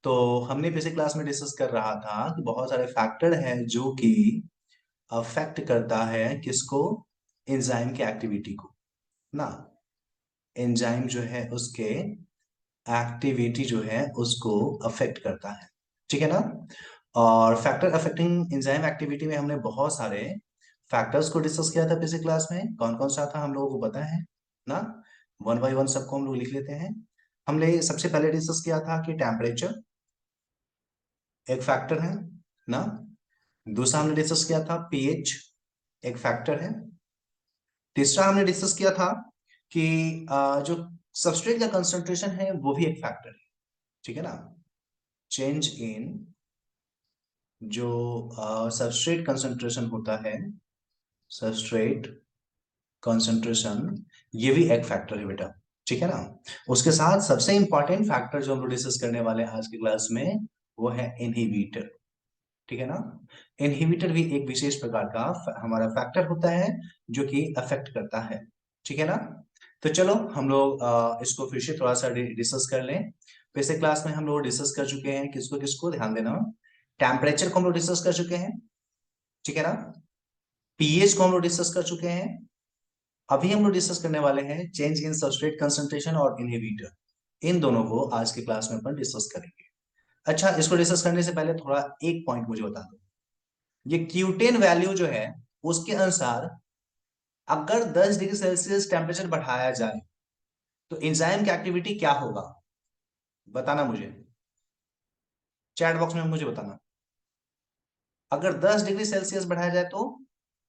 तो हमने पिछले क्लास में डिस्कस कर रहा था कि बहुत सारे फैक्टर हैं जो कि अफेक्ट करता है किसको, एंजाइम की एक्टिविटी को ना। एंजाइम जो है उसके एक्टिविटी जो है उसको अफेक्ट करता है, ठीक है ना। और फैक्टर अफेक्टिंग एंजाइम एक्टिविटी में हमने बहुत सारे फैक्टर्स को डिस्कस किया था पिछले क्लास में। कौन कौन सा था हम लोगों को पता है ना। वन बाय वन सबको हम लोग लिख लेते हैं। हमने सबसे पहले डिस्कस किया था कि टेम्परेचर एक फैक्टर है ना। दूसरा हमने डिस्कस किया था पीएच एक फैक्टर है। तीसरा हमने डिस्कस किया था कि जो सबस्ट्रेट का कंसंट्रेशन है वो भी एक फैक्टर है, ठीक है ना। चेंज इन जो सबस्ट्रेट कंसंट्रेशन होता है, सबस्ट्रेट कंसंट्रेशन, ये भी एक फैक्टर है बेटा, ठीक है ना। उसके साथ सबसे इंपॉर्टेंट फैक्टर जो हम लोग डिस्कस करने वाले हैं आज की क्लास में वो है इनहिबिटर, ठीक है ना। इनहिबिटर भी एक विशेष प्रकार का हमारा फैक्टर होता है जो कि अफेक्ट करता है, ठीक है ना। तो चलो हम लोग इसको फिर से थोड़ा सा डिस्कस कर लें। पिछले क्लास में हम लोग डिस्कस कर चुके हैं किसको किसको, ध्यान देना। टेम्परेचर को हम लोग डिस्कस कर चुके हैं, ठीक है ना। पीएच को हम लोग डिस्कस कर चुके हैं। अभी हम लोग डिस्कस करने वाले हैं चेंज इन सबस्ट्रेट कंसंट्रेशन और इनहिबिटर। इन दोनों को आज की क्लास में अपन डिस्कस करेंगे। अच्छा, इसको डिस्कस करने से पहले थोड़ा एक पॉइंट मुझे बता दो। ये क्यूटेन वैल्यू जो है उसके अनुसार अगर 10 डिग्री सेल्सियस टेम्परेचर बढ़ाया जाए तो एंजाइम की एक्टिविटी क्या होगा, बताना मुझे। चैट बॉक्स में मुझे बताना। अगर 10 डिग्री सेल्सियस बढ़ाया जाए तो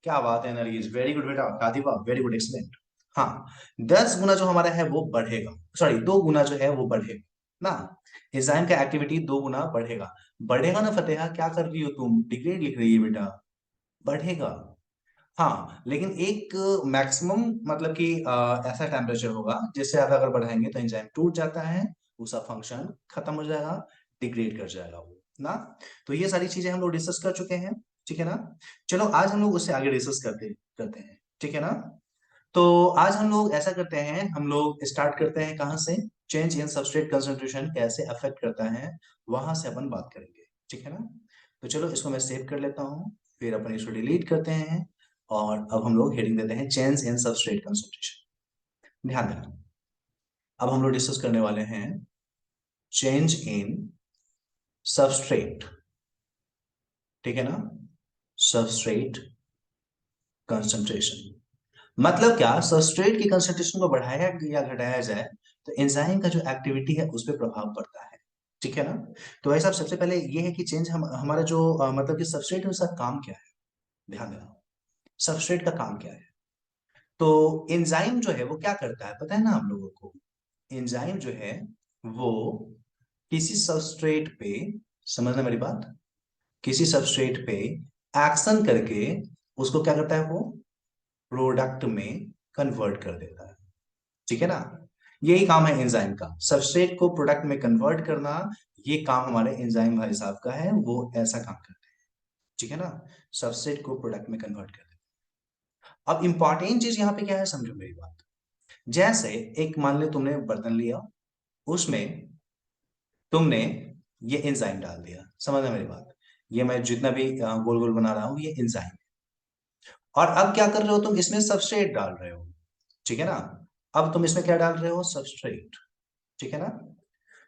क्या बात है नरगिस, वेरी गुड बेटा, राधिका वेरी गुड, एक्सीलेंट। हाँ, 10 गुना जो हमारा है वो बढ़ेगा, सॉरी 2 गुना जो है वो बढ़ेगा ना। एंजाइम का एक्टिविटी 2 गुना बढ़ेगा। बढ़ेगा ना फतेहा, क्या कर रही हो तुम, डिग्रेड लिख रही है बेटा। बढ़ेगा। हाँ, लेकिन एक मैक्सिमम मतलब कि ऐसा टेम्परेचर होगा जिससे ज्यादा अगर बढ़ाएंगे तो एंजाइम टूट जाता है, उसका फंक्शन खत्म हो जाएगा, डिग्रेड कर जाएगा वो ना। तो ये सारी चीजें हम लोग डिस्कस कर चुके हैं, ठीक है ना। चलो आज हम लोग उससे आगे डिस्कस करते करते हैं, ठीक है ना। तो आज हम लोग ऐसा करते हैं, हम लोग स्टार्ट करते हैं कहाँ से, चेंज इन सबस्ट्रेट कंसंट्रेशन कैसे अफेक्ट करता है वहां से अपन बात करेंगे, ठीक है ना। तो चलो इसको मैं सेव कर लेता हूँ, फिर अपन इसको डिलीट करते हैं। और अब हम लोग हेडिंग देते हैं चेंज इन सबस्ट्रेट कंसंट्रेशन। ध्यान देना, अब हम लोग डिस्कस करने वाले हैं चेंज इन सबस्ट्रेट, ठीक है ना, सबस्ट्रेट कंसंट्रेशन। मतलब क्या, सबस्ट्रेट की कंसंट्रेशन को बढ़ाया या घटाया जाए तो एंजाइम का जो एक्टिविटी है उस पर प्रभाव पड़ता है, ठीक है ना। तो भाई साहब सबसे पहले ये है कि चेंज हमारा जो मतलब कि सबस्ट्रेट है उसका काम क्या है, ध्यान देना। सबस्ट्रेट का काम क्या है, तो एंजाइम जो है वो क्या करता है पता है ना हम लोगों को। एंजाइम जो है वो किसी सबस्ट्रेट पे, समझना मेरी बात, किसी सबस्ट्रेट पे एक्शन करके उसको क्या करता है, वो प्रोडक्ट में कन्वर्ट कर देता है, ठीक है ना। यही काम है एंजाइम का, सबस्ट्रेट को प्रोडक्ट में कन्वर्ट करना। ये काम हमारे एंजाइम भाई साहब का है, वो ऐसा काम करते हैं, ठीक है ना। सबस्ट्रेट को प्रोडक्ट में कन्वर्ट कर देते हैं। अब इंपॉर्टेंट चीज यहाँ पे क्या है, समझो मेरी बात। जैसे एक मान ले तुमने बर्तन लिया, उसमें तुमने ये एंजाइम डाल दिया, समझना मेरी बात। ये मैं जितना भी गोल गोल बना रहा हूं ये एंजाइम है। और अब क्या कर रहे हो तुम, इसमें सबस्ट्रेट डाल रहे हो, ठीक है ना। अब तुम इसमें क्या डाल रहे हो, सबस्ट्रेट, ठीक है ना।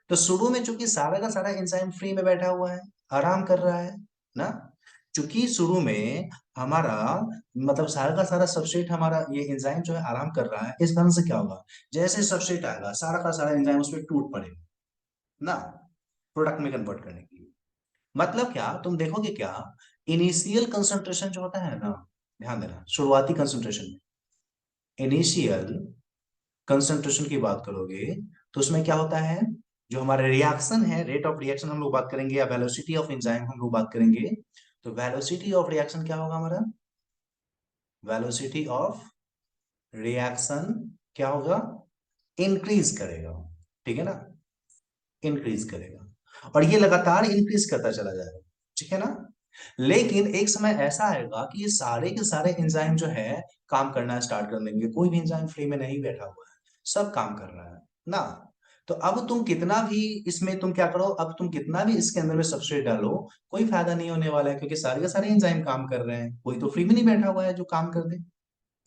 तो शुरू में चूंकि सारा का सारा एंजाइम फ्री में बैठा हुआ है, आराम कर रहा है ना। चूंकि शुरू में हमारा मतलब सारा का सारा सबस्ट्रेट, हमारा ये एंजाइम जो है आराम कर रहा है, इस कारण से क्या होगा, जैसे सबस्ट्रेट आएगा सारा का सारा एंजाइम उसमें टूट पड़ेगा ना, प्रोडक्ट में कन्वर्ट करने के लिए। मतलब क्या, तुम देखोगे क्या, इनिशियल कंसंट्रेशन जो होता है ना, ध्यान देना, शुरुआती कंसंट्रेशन में, इनिशियल कंसंट्रेशन की बात करोगे तो उसमें क्या होता है, जो हमारा रिएक्शन है, रेट ऑफ रिएक्शन हम लोग बात करेंगे, या वेलोसिटी ऑफ एंजाइम हम लोग बात करेंगे। तो वेलोसिटी ऑफ रिएक्शन क्या होगा हमारा, वेलोसिटी ऑफ रिएक्शन क्या होगा, इंक्रीज करेगा, ठीक है ना, इंक्रीज करेगा। और ये लगातार इंक्रीज करता चला जाएगा, ठीक है ना। लेकिन एक समय ऐसा आएगा कि ये सारे के सारे एंजाइम जो है काम करना स्टार्ट कर देंगे, कोई भी एंजाइम फ्री में नहीं बैठा हुआ है, सब काम कर रहा है ना। तो अब तुम कितना भी इसमें तुम क्या करो, अब तुम कितना भी इसके अंदर में सबस्ट्रेट डालो, कोई फायदा नहीं होने वाला है, क्योंकि सारे के सारे एंजाइम काम कर रहे हैं, कोई तो फ्री में नहीं बैठा हुआ है जो काम कर दे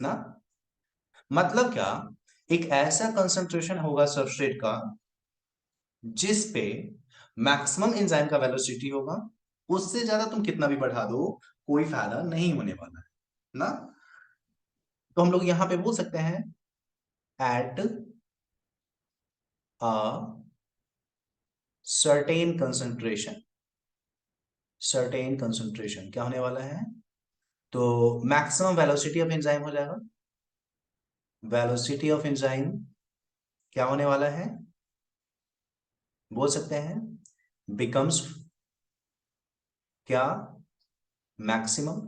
ना। मतलब क्या, एक ऐसा कंसंट्रेशन होगा सबस्ट्रेट का जिस पे मैक्सिमम एंजाइम का वेलोसिटी होगा, उससे ज्यादा तुम कितना भी बढ़ा दो कोई फायदा नहीं होने वाला है ना। तो हम लोग यहां पे बोल सकते हैं at a certain concentration, certain concentration क्या होने वाला है, तो मैक्सिमम वेलोसिटी ऑफ एंजाइम हो जाएगा, वेलोसिटी ऑफ एंजाइम क्या होने वाला है, बोल सकते हैं बिकम्स क्या, मैक्सिमम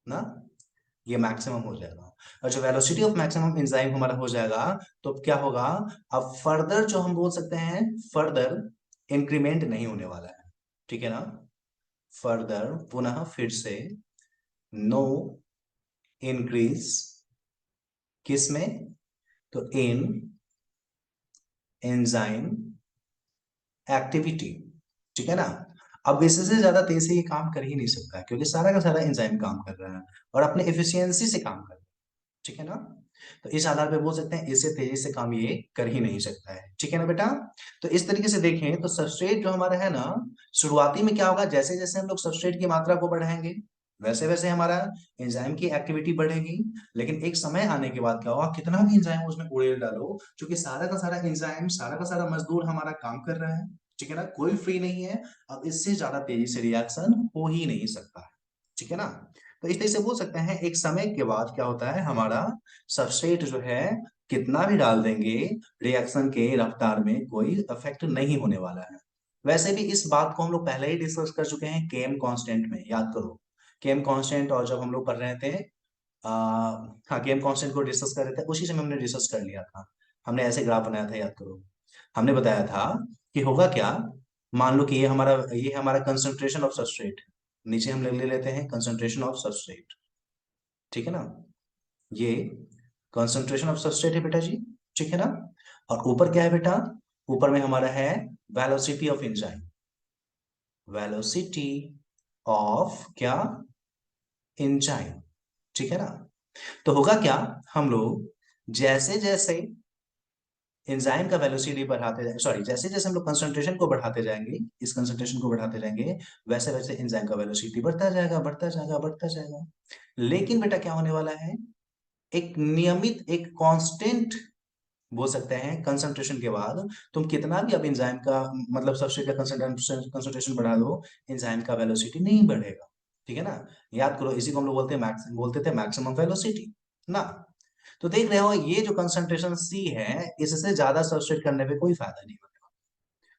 ना, ये मैक्सिमम हो जाएगा। और जो वेलोसिटी ऑफ मैक्सिमम एंजाइम हमारा हो जाएगा, तो क्या होगा, अब फर्दर जो हम बोल सकते हैं फर्दर इंक्रीमेंट नहीं होने वाला है, ठीक है ना। फर्दर पुनः फिर से नो इंक्रीज, किस में, तो इन एंजाइम एक्टिविटी, ठीक है ना। अब इससे ज्यादा तेज से ये काम कर ही नहीं सकता, क्योंकि सारा का सारा एंजाइम काम कर रहा है और अपने एफिशिएंसी से काम कर रहा है, ठीक है ना। तो इस आधार पे बोल सकते हैं इससे तेजी से काम ये कर ही नहीं सकता है, ठीक है ना बेटा। तो इस तरीके से देखें तो सबस्ट्रेट जो हमारा है ना, शुरुआती में क्या होगा, जैसे जैसे हम लोग सबस्ट्रेट की मात्रा को बढ़ाएंगे वैसे वैसे हमारा एंजाइम की एक्टिविटी बढ़ेगी। लेकिन एक समय आने के बाद क्या होगा, कितना भी एंजाइम उसमें उड़ेल डालो, क्योंकि सारा का सारा एंजाइम, सारा का सारा मजदूर हमारा काम कर रहा है, ठीक है ना, कोई फ्री नहीं है। अब इससे ज्यादा तेजी से रिएक्शन हो ही नहीं सकता है, ठीक है ना। तो इस तरह से बोल सकते हैं एक समय के बाद क्या होता है, हमारा सबस्ट्रेट जो है कितना भी डाल देंगे, रिएक्शन के रफ्तार में कोई इफेक्ट नहीं होने वाला है। वैसे भी इस बात को हम लोग पहले ही डिस्कस कर चुके हैं केम कांस्टेंट में, याद करो केम कांस्टेंट, और जब हम लोग पढ़ रहे थे आ, हाँ केम कांस्टेंट को डिस्कस कर रहे थे, उसी समय हमने डिस्कस कर लिया था। हमने ऐसे ग्राफ बनाया था, याद करो। हमने बताया था कि होगा क्या, मान लो कि ये हमारा कंसंट्रेशन ऑफ सबस्ट्रेट, नीचे हम ले लेते हैं कंसंट्रेशन ऑफ सबस्ट्रेट, ठीक है ना। ये कंसंट्रेशन ऑफ सबस्ट्रेट है बेटा जी, ठीक है ना। और ऊपर क्या है बेटा, ऊपर में हमारा है velocity of enzyme, velocity of क्या, एंजाइम, ठीक है ना। तो होगा क्या, हम लोग जैसे जैसे एंजाइम का वेलोसिटी बढ़ाते जाएंगे, सॉरी जैसे जैसे हम लोग कंसंट्रेशन को बढ़ाते जाएंगे, इस कंसंट्रेशन को बढ़ाते जाएंगे, वैसे वैसे एंजाइम का वेलोसिटी बढ़ता जाएगा, बढ़ता जाएगा, बढ़ता जाएगा। लेकिन बेटा क्या होने वाला है, एक नियमित, एक कांस्टेंट बोल सकते हैं कंसंट्रेशन के बाद तुम कितना भी अब एंजाइम का मतलब सबस्ट्रेट का कंसंट्रेशन बढ़ा दो, एंजाइम का वेलोसिटी नहीं बढ़ेगा, ठीक है ना। याद करो इसी को हम लोग बोलते थे मैक्सिमम वेलोसिटी ना। तो देख रहे हो ये जो कंसंट्रेशन सी है, इससे ज्यादा सबस्ट्रेट करने पे कोई फायदा नहीं होगा,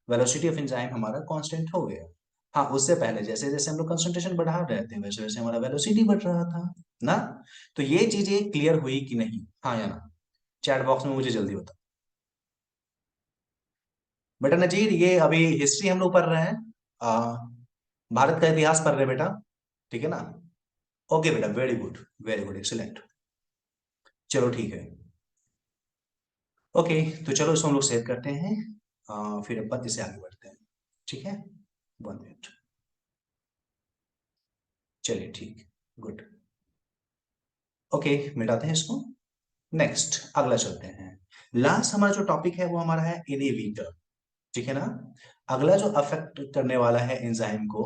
वेलोसिटी ऑफ एंजाइम हमारा कांस्टेंट हो गया। हाँ उससे पहले जैसे जैसे हम लोग कंसंट्रेशन बढ़ा रहे थे वैसे वैसे हमारा वेलोसिटी बढ़ रहा था ना। तो ये चीजें क्लियर हुई कि नहीं, हाँ या ना, चैट बॉक्स में मुझे जल्दी बताओ। बेटा नजीर ये अभी हिस्ट्री हम लोग पढ़ रहे हैं, आ, भारत का इतिहास पढ़ रहे हैं बेटा, ठीक है ना। ओके बेटा, very good, very good, excellent. चलो ठीक है, ओके। तो चलो इसको हम लोग सेव करते हैं, फिर अपन इससे आगे बढ़ते हैं, ठीक है। 1 मिनट, चलिए ठीक, गुड। ओके, मिटाते हैं इसको। नेक्स्ट अगला चलते हैं। लास्ट हमारा जो टॉपिक है वो हमारा है इनहिबिटर, ठीक है ना। अगला जो अफेक्ट करने वाला है एंजाइम को,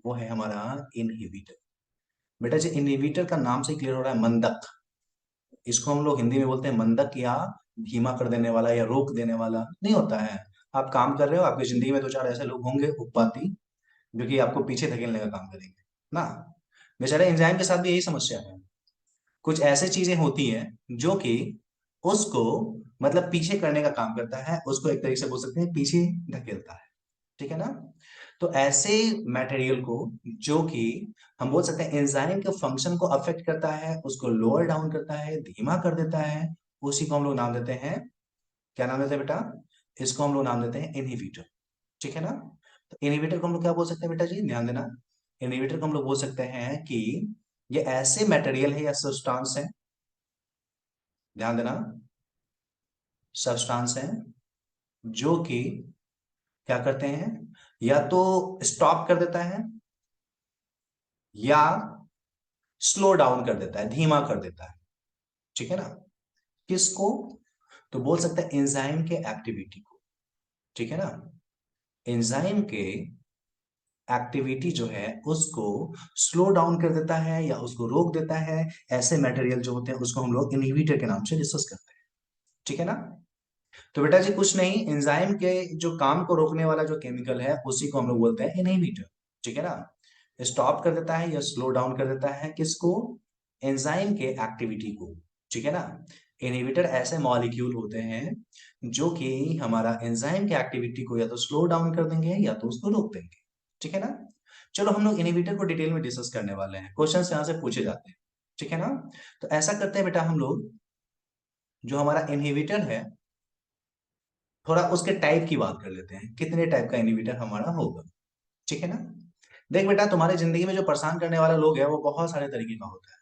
वो है हमारा इनहिबिटर। बेटा जी इनहिबिटर का नाम से क्लियर हो रहा है मंदक, इसको हम लोग हिंदी में बोलते हैं मंदक, या धीमा कर देने वाला या रोक देने वाला नहीं होता है। आप काम कर रहे हो, आपकी जिंदगी में दो चार ऐसे लोग होंगे उत्पाती जो कि आपको पीछे धकेलने का काम करेंगे ना। बेचारे एंजाइम के साथ भी यही समस्या है, कुछ ऐसी चीजें होती हैं जो कि उसको मतलब पीछे करने का काम करता है, उसको एक तरीके से बोल सकते हैं पीछे धकेलता है, ठीक है ना। तो ऐसे मटेरियल को जो कि हम बोल सकते हैं एंजाइम के फंक्शन को अफेक्ट करता है, उसको लोअर डाउन करता है, धीमा कर देता है, उसी को हम लोग नाम देते हैं, क्या नाम देते हैं बेटा, इसको हम लोग नाम देते हैं इनहिबिटर, ठीक है ना। तो इनहिबिटर को हम लोग क्या बोल सकते हैं बेटा जी, ध्यान देना। इनहिबिटर को हम लोग बोल सकते हैं कि ये ऐसे मटेरियल है या सब्सटेंस है, ध्यान देना, सब्सटेंस है जो कि क्या करते हैं, या तो स्टॉप कर देता है या स्लो डाउन कर देता है, धीमा कर देता है। ठीक है ना। किसको? तो बोल सकते हैं एंजाइम के एक्टिविटी को। ठीक है ना। एंजाइम के एक्टिविटी जो है उसको स्लो डाउन कर देता है या उसको रोक देता है। ऐसे मटेरियल जो होते हैं उसको हम लोग इनहिबिटर के नाम से डिस्कस करते हैं। ठीक है ना। तो बेटा जी कुछ नहीं, एंजाइम के जो काम को रोकने वाला जो केमिकल है उसी को हम लोग बोलते हैं इनहिबिटर। ठीक है ना। स्टॉप कर देता है या स्लो डाउन कर देता है किसको? एंजाइम के एक्टिविटी को। ठीक है ना। इनहिबिटर ऐसे मॉलिक्यूल होते हैं जो कि हमारा एंजाइम के एक्टिविटी को या तो स्लो डाउन कर देंगे या तो उसको रोक देंगे। ठीक है ना। चलो हम लोग इनहिबिटर को डिटेल में डिस्कस करने वाले हैं, क्वेश्चन यहां से पूछे जाते हैं। ठीक है ना। तो ऐसा करते हैं बेटा, हम लोग जो हमारा इनहिबिटर है थोड़ा उसके टाइप की बात कर लेते हैं, कितने टाइप का इनहिबिटर हमारा होगा। ठीक है ना। देख बेटा, तुम्हारी जिंदगी में जो परेशान करने वाला लोग है वो बहुत सारे तरीके का होता है।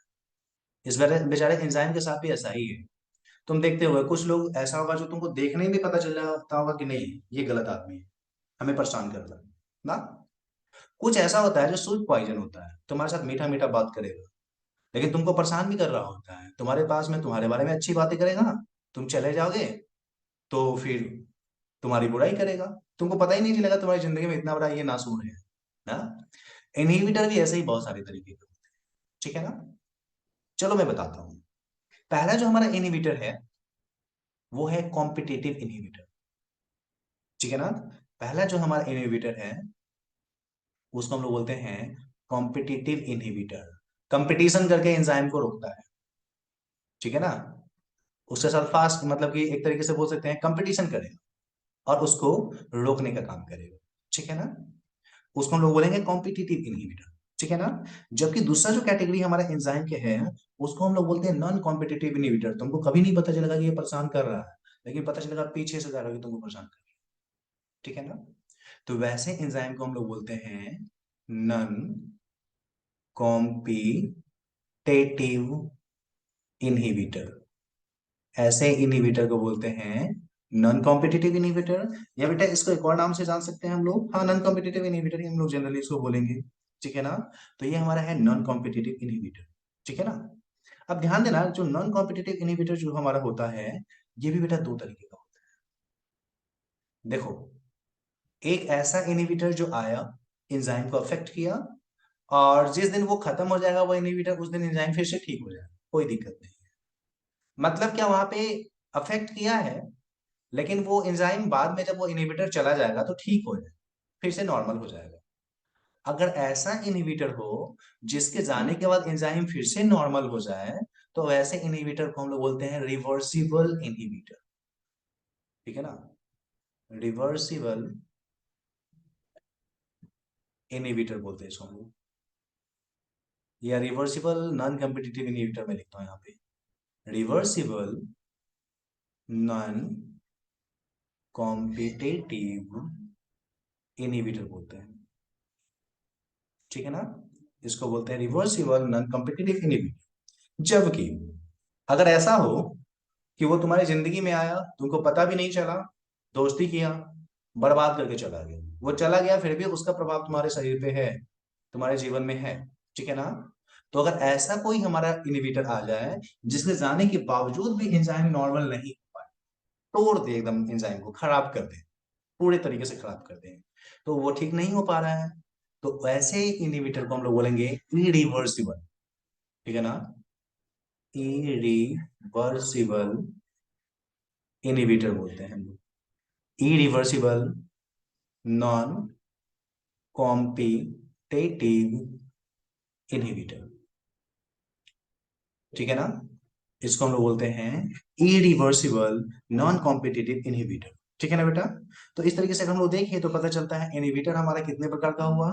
इस बेचारे एंजाइम के साथ भी ऐसा ही है। तुम देखते होगे कुछ लोग ऐसा होगा जो तुमको देखने में भी पता चल जाता होगा कि नहीं ये गलत आदमी है, हमें परेशान कर रहा है ना। कुछ ऐसा होता है जो स्वीट पॉइजन होता है, तुम्हारे साथ मीठा मीठा बात करेगा लेकिन तुमको परेशान भी कर रहा होता है। तुम्हारे पास में तुम्हारे बारे में अच्छी बातें करेगा, तुम चले जाओगे तो फिर तुम्हारी बुराई करेगा, तुमको पता ही नहीं चलेगा तुम्हारी जिंदगी में इतना बड़ा ये नासूर है ना। इनहिबिटर भी ऐसे ही बहुत सारे तरीके के होते हैं। ठीक है ना। चलो मैं बताता हूं। पहला जो हमारा इनहिबिटर है वो है कॉम्पिटिटिव इनहिबिटर। ठीक है ना। पहला जो हमारा इनहिबिटर है उसको हम लोग बोलते हैं कॉम्पिटिटिव इनहिबिटर। कंपटीशन करके एंजाइम को रोकता है। ठीक है ना। उसके साथ फास्ट मतलब कि एक तरीके से बोल सकते हैं कंपटीशन करेगा और उसको रोकने का काम करेगा। ठीक है ना। उसको हम लोग बोलेंगे कॉम्पिटिटिव इनहिबिटर। ठीक है ना। जबकि दूसरा जो कैटेगरी हमारा एंजाइम के है उसको हम लोग बोलते हैं नॉन कॉम्पिटिटिव इनहिबिटर। तुमको कभी नहीं पता चलेगा कि ये परेशान कर रहा है, लेकिन पता चलेगा पीछे से जा रहा है कि तुमको परेशान कर रहा है। ठीक है ना। तो वैसे एंजाइम को हम लोग बोलते हैं नॉन कॉम्पिटिटिव इनहिबिटर। ऐसे इनहिबिटर को बोलते हैं नॉन कॉम्पिटिटिव इनहिबिटर, या बेटा इसको एक और नाम से जान सकते हैं हम लोग, हाँ नॉन कॉम्पिटिटिव इनहिबिटर ही हम लोग जनरली इसको बोलेंगे। ठीक है ना। तो ये हमारा है नॉन कॉम्पिटिटिव इनहिबिटर। ठीक है ना। अब ध्यान देना, जो नॉन कॉम्पिटिटिव इनहिबिटर जो हमारा होता है ये भी बेटा दो तरीके का होता है। देखो, एक ऐसा इनहिबिटर जो आया, एंजाइम को अफेक्ट किया, और जिस दिन वो खत्म हो जाएगा वो इनहिबिटर उस दिन एंजाइम फिर से ठीक हो जाएगा, कोई दिक्कत नहीं। मतलब क्या, वहां पे अफेक्ट किया है लेकिन वो एंजाइम बाद में जब वो इनहिबिटर चला जाएगा तो ठीक हो जाएगा, फिर से नॉर्मल हो जाएगा। अगर ऐसा इनहिबिटर हो जिसके जाने के बाद एंजाइम फिर से नॉर्मल हो जाए तो वैसे इनहिबिटर को हम लोग बोलते हैं रिवर्सिबल इनहिबिटर। ठीक है ना। रिवर्सिबल इनहिबिटर बोलते हैं इसको हम लोग, या रिवर्सिबल नॉन कॉम्पिटिटिव इनहिबिटर में लिखता हूं यहाँ पे, रिवर्सिबल नॉन कॉम्पिटिटिव इनहिबिटर बोलते हैं। ठीक है ना। इसको बोलते हैं रिवर्सिबल नॉन कॉम्पिटिटिव इनहिबिटर। जबकि अगर ऐसा हो कि वो तुम्हारी जिंदगी में आया, तुमको पता भी नहीं चला, दोस्ती किया, बर्बाद करके चला गया, वो चला गया फिर भी उसका प्रभाव तुम्हारे शरीर पे है, तुम्हारे जीवन में है। ठीक है ना। तो अगर ऐसा कोई हमारा इनहिबिटर आ जाए जिसके जाने के बावजूद भी एंजाइम नॉर्मल नहीं हो पाए, तोड़ दे एकदम, एंजाइम को खराब कर दे, पूरे तरीके से खराब कर दे, तो वो ठीक नहीं हो पा रहा है, तो वैसे इनहिबिटर को हम लोग बोलेंगे इरिवर्सिबल। ठीक है ना। इरिवर्सिबल इनहिबिटर बोलते हैं हम लोग, इरिवर्सिबल नॉन कॉम्पिटिटिव इनहिबिटर। ठीक है ना। इसको हम लोग बोलते हैं इरिवर्सिबल नॉन कॉम्पिटिटिव इनहिबिटर। ठीक है ना बेटा। तो इस तरीके से अगर हम लोग देखें तो पता चलता है इनहिबिटर हमारा कितने प्रकार का हुआ।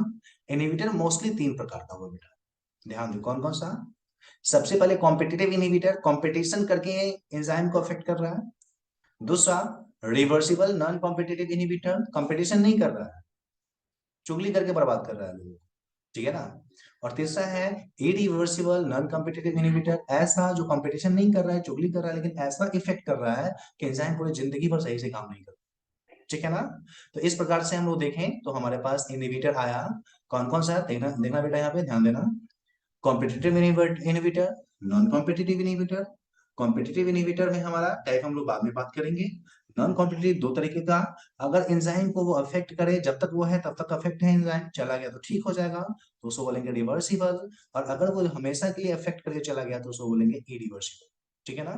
इनहिबिटर मोस्टली तीन प्रकार का हुआ बेटा, ध्यान दो कौन कौन सा। सबसे पहले कॉम्पिटिटिव इनहिबिटर, कंपटीशन करके एंजाइम को अफेक्ट कर रहा है। दूसरा reversible non competitive inhibitor, competition नहीं कर रहा है, चुगली करके बर्बाद कर रहा है लोगों को। ठीक है ना। और तीसरा है इरिवर्सिबल नॉन कॉम्पिटिटिव इनहिबिटर, ऐसा जो कंपटीशन नहीं कर रहा है, चुगली कर रहा है, लेकिन ऐसा इफेक्ट कर रहा है कि एंजाइम पूरी जिंदगी भर सही से काम नहीं कर रहा। ठीक है ना। तो इस प्रकार से हम लोग देखें तो हमारे पास इनहिबिटर आया, कौन कौन सा है देखना देखना बेटा, यहाँ पे ध्यान देना। Competitive inhibitor, non competitive inhibitor. Competitive inhibitor में हमारा टाइप हम लोग बाद में बात करेंगे। नॉन कॉम्पिटिटिव दो तरीके का, अगर एंजाइम को वो अफेक्ट करे, जब तक वो है तब तक अफेक्ट है, एंजाइम चला गया तो ठीक हो जाएगा तो उसको बोलेंगे रिवर्सिबल, और अगर वो हमेशा के लिए अफेक्ट करके चला गया तो उसको बोलेंगे इरिवर्सिबल। ठीक है ना।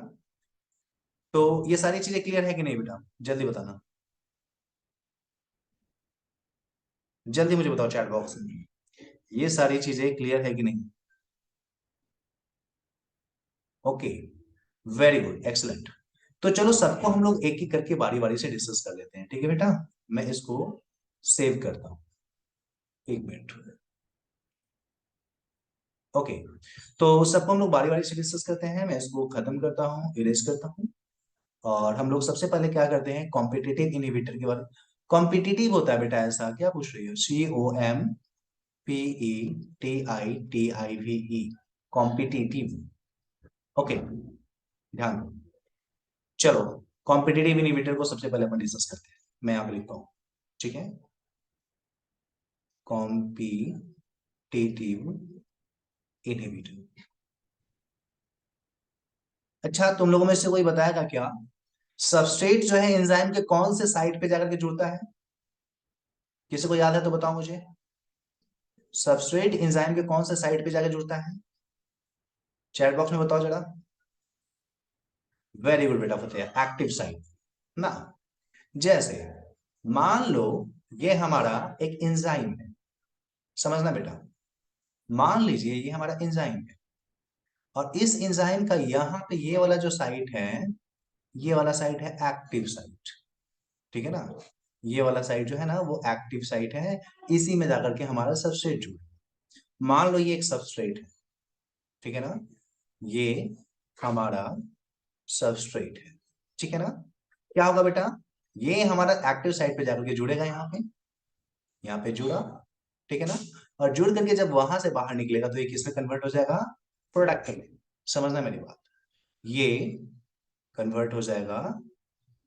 तो ये सारी चीजें क्लियर है कि नहीं बेटा, जल्दी बताना, जल्दी मुझे बताओ चैट बॉक्स में, ये सारी चीजें क्लियर है कि नहीं। Okay, very good, excellent. तो चलो सबको हम लोग एक एक करके बारी बारी से डिस्कस कर लेते हैं, ठीक है बेटा। मैं इसको सेव करता हूं, एक मिनट। ओके, तो सबको हम लोग बारी बारी से डिस्कस करते हैं, मैं इसको खत्म करता हूं, इरेज करता हूं। और हम लोग सबसे पहले क्या करते हैं, कॉम्पिटिटिव इनहिबिटर के बारे। कॉम्पिटिटिव होता है बेटा ऐसा, क्या पूछ रही हो, COMPETITIVE, कॉम्पिटिटिव। ओके, ध्यान दो। चलो, कॉम्पिटिटिव इनहिबिटर को सबसे पहले अपन डिस्कस करते हैं, मैं यहाँ पे लिखता हूँ, ठीक है। Competitive inhibitor. अच्छा, तुम लोगों में से कोई बताएगा क्या, सबस्ट्रेट जो है एंजाइम के कौन से साइट पे जाकर के जुड़ता है, किसी को याद है तो बताओ मुझे। सबस्ट्रेट एंजाइम के कौन से साइट पे जाकर जुड़ता है, चैट बॉक्स में बताओ जरा। वेरी गुड बेटा फतेह, एक्टिव साइट ना। जैसे मान लो ये हमारा एक एंजाइम है, समझना बेटा, मान लीजिए ये हमारा एंजाइम है, और इस एंजाइम का यहाँ पे ये वाला जो साइट है, ये वाला साइट है एक्टिव साइट, ठीक है ना। ये वाला साइट जो है ना वो एक्टिव साइट है, इसी में जाकर के हमारा सबस्ट्रेट जुड़े। मान लो ये एक सबस्ट्रेट है, ठीक है ना, ये हमारा सबस्ट्रेट है, ठीक है ना। क्या होगा बेटा, ये हमारा एक्टिव साइट पे जाकर के जुड़ेगा, यहाँ पे जुड़ा, ठीक है ना। और जुड़ करके जब वहां से बाहर निकलेगा तो ये किसमें कन्वर्ट हो जाएगा, प्रोडक्ट में। समझना मेरी बात, ये कन्वर्ट हो जाएगा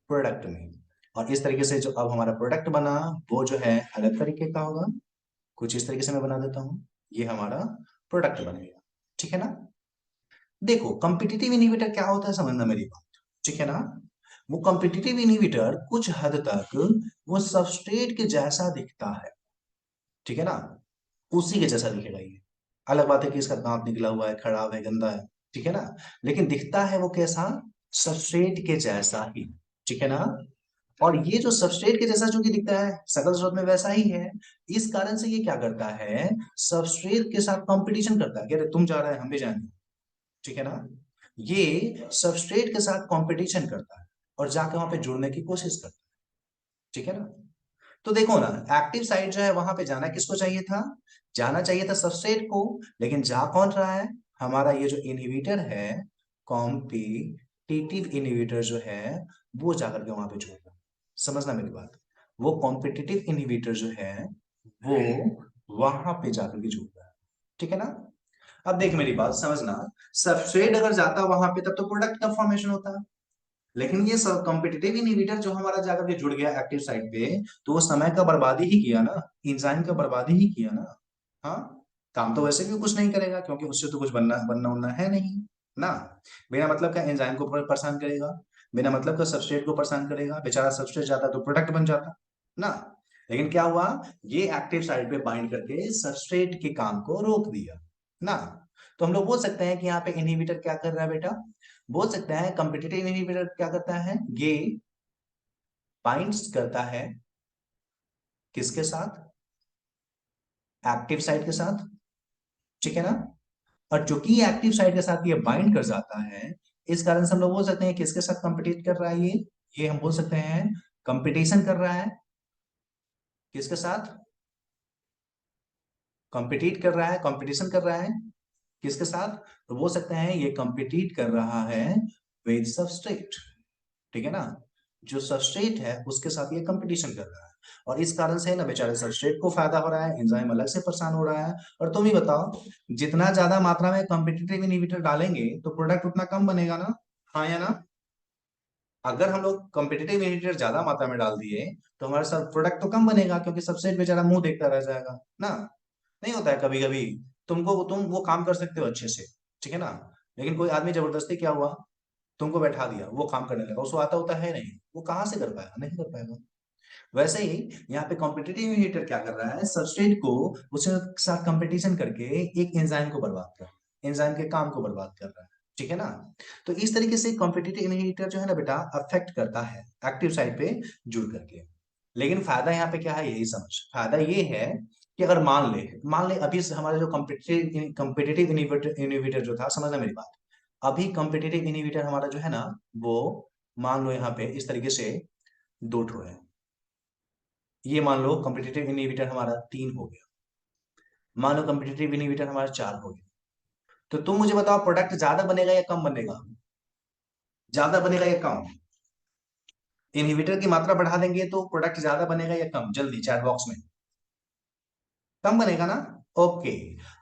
प्रोडक्ट में। और इस तरीके से जो अब हमारा प्रोडक्ट बना, वो जो है अलग तरीके का होगा, कुछ इस तरीके से मैं बना देता हूं, ये हमारा प्रोडक्ट बनेगा, ठीक है ना। देखो कॉम्पिटिटिव इनहिबिटर क्या होता है, समझना मेरी बात, ठीक है ना। वो कॉम्पिटिटिव इनहिबिटर कुछ हद तक वो सबस्ट्रेट के जैसा दिखता है, ठीक है ना, उसी के जैसा दिखेगा ये। अलग बात है कि इसका दांत निकला हुआ है, खराब है, गंदा है, ठीक है ना, लेकिन दिखता है वो कैसा, सबस्ट्रेट के जैसा ही, ठीक है ना। और ये जो सबस्ट्रेट के जैसा चूंकि दिखता है, सकल स्रोत में वैसा ही है, इस कारण से ये क्या करता है, सबस्ट्रेट के साथ कंपटीशन करता है कि अरे तुम जा रहे हैं हम भी जाएंगे, ठीक है ना। ये सबस्ट्रेट के साथ कंपटीशन करता है और जाके वहां पे जुड़ने की कोशिश करता है, ठीक है ना। तो देखो ना, एक्टिव साइट जो है वहां पे जाना किसको चाहिए था, जाना चाहिए था सबस्ट्रेट को, लेकिन जा कौन रहा है, हमारा ये जो इनहिबिटर है, कॉम्पिटिटिव इनहिबिटर जो है, वो जाकर के वहां पे जुड़ रहा है। समझना मेरी बात, वो कॉम्पिटिटिव इनहिबिटर जो है वो वहां पे जाकर के जुड़ रहा है, ठीक है ना। अब देख मेरी बात समझना, सबस्ट्रेट अगर जाता वहां पे तब तो प्रोडक्ट का फॉर्मेशन होता, लेकिन ये सब कॉम्पिटिटिव इनहिबिटर जो हमारा जाकर के जुड़ गया एक्टिव साइट पे, तो वो समय का बर्बादी ही किया ना, एंजाइम का बर्बादी ही किया ना। हाँ, काम तो वैसे भी कुछ नहीं करेगा क्योंकि उससे तो कुछ बनना बनना उनना है नहीं ना। बिना मतलब का एंजाइम को परेशान करेगा, बिना मतलब का सबस्ट्रेट को परेशान करेगा, बेचारा सबस्ट्रेट जाता तो प्रोडक्ट बन जाता ना। लेकिन क्या हुआ, ये एक्टिव साइट पे बाइंड करके सबस्ट्रेट के काम को रोक दिया ना। तो हम लोग बोल सकते हैं कि यहाँ पे इनहिबिटर क्या कर रहा है बेटा, बोल सकते हैं कॉम्पिटिटिव इनहिबिटर क्या करता है, ये बाइंड्स करता है किसके साथ, एक्टिव साइट के साथ, ठीक है ना। और चूंकि एक्टिव साइट के साथ ये बाइंड कर जाता है, इस कारण से हम लोग बोल सकते हैं किसके साथ कंपीट कर रहा है ये हम बोल सकते हैं कंपटीशन कर रहा है, किसके साथ, कंपीट कर रहा है, कंपटीशन कर रहा है, किसके साथ, तो बोल सकते हैं ये कंपीट कर रहा है विद सबस्ट्रेट, ठीक है ना। जो सबस्ट्रेट है उसके साथ ये कंपटीशन कर रहा है, और इस कारण से ना बेचारे सबस्ट्रेट को फायदा हो रहा है, एंजाइम अलग से परेशान हो रहा है। और तुम ही बताओ, जितना ज्यादा मात्रा में कॉम्पिटिटिव इनहिबिटर डालेंगे तो प्रोडक्ट उतना कम बनेगा ना, हाँ या ना। अगर हम लोग कॉम्पिटिटिव इनहिबिटर ज्यादा मात्रा में डाल दिए तो हमारा सब प्रोडक्ट तो कम बनेगा, क्योंकि सबसेट बेचारा मुंह देखता रह जाएगा ना। नहीं होता है कभी कभी, तुम वो काम कर सकते हो अच्छे से, ठीक है ना, लेकिन कोई आदमी जबरदस्ती क्या हुआ, तुमको बैठा दिया, वो काम करने लगा, उसको आता होता है नहीं, वो कहाँ से कर पाएगा, नहीं कर पाएगा। वैसे ही यहाँ पे कॉम्पिटिटिव हीटर क्या कर रहा है, सबस्ट्रेट को उसके साथ कंपटीशन करके एक एंजाइम को बर्बाद कर रहा है, एंजाइम के काम को बर्बाद कर रहा है, ठीक है ना। तो इस तरीके से कॉम्पिटिटिव इनहिबिटर जो है ना बेटा, अफेक्ट करता है एक्टिव साइट पे जुड़ करके। लेकिन फायदा यहाँ पे क्या है, यही समझ, फायदा ये है कि अगर मान ले अभी से हमारा जो कॉम्पिटिटिव इनहिबिटर जो था, समझना मेरी बात, अभी कॉम्पिटिटिव इनहिबिटर हमारा जो है ना, वो मान लो यहाँ पे इस तरीके से दो ठो है, ये मान लो कॉम्पिटिटिव इनहिबिटर हमारा 3 हो गया, मान लो कॉम्पिटिटिव इनहिबिटर हमारा 4 हो गया। तो तुम मुझे बताओ प्रोडक्ट ज्यादा बनेगा या कम बनेगा, ज्यादा बनेगा या कम। इनहिबिटर की मात्रा बढ़ा देंगे तो प्रोडक्ट ज्यादा बनेगा या कम, जल्दी चैट बॉक्स में। कम बनेगा ना। ओके,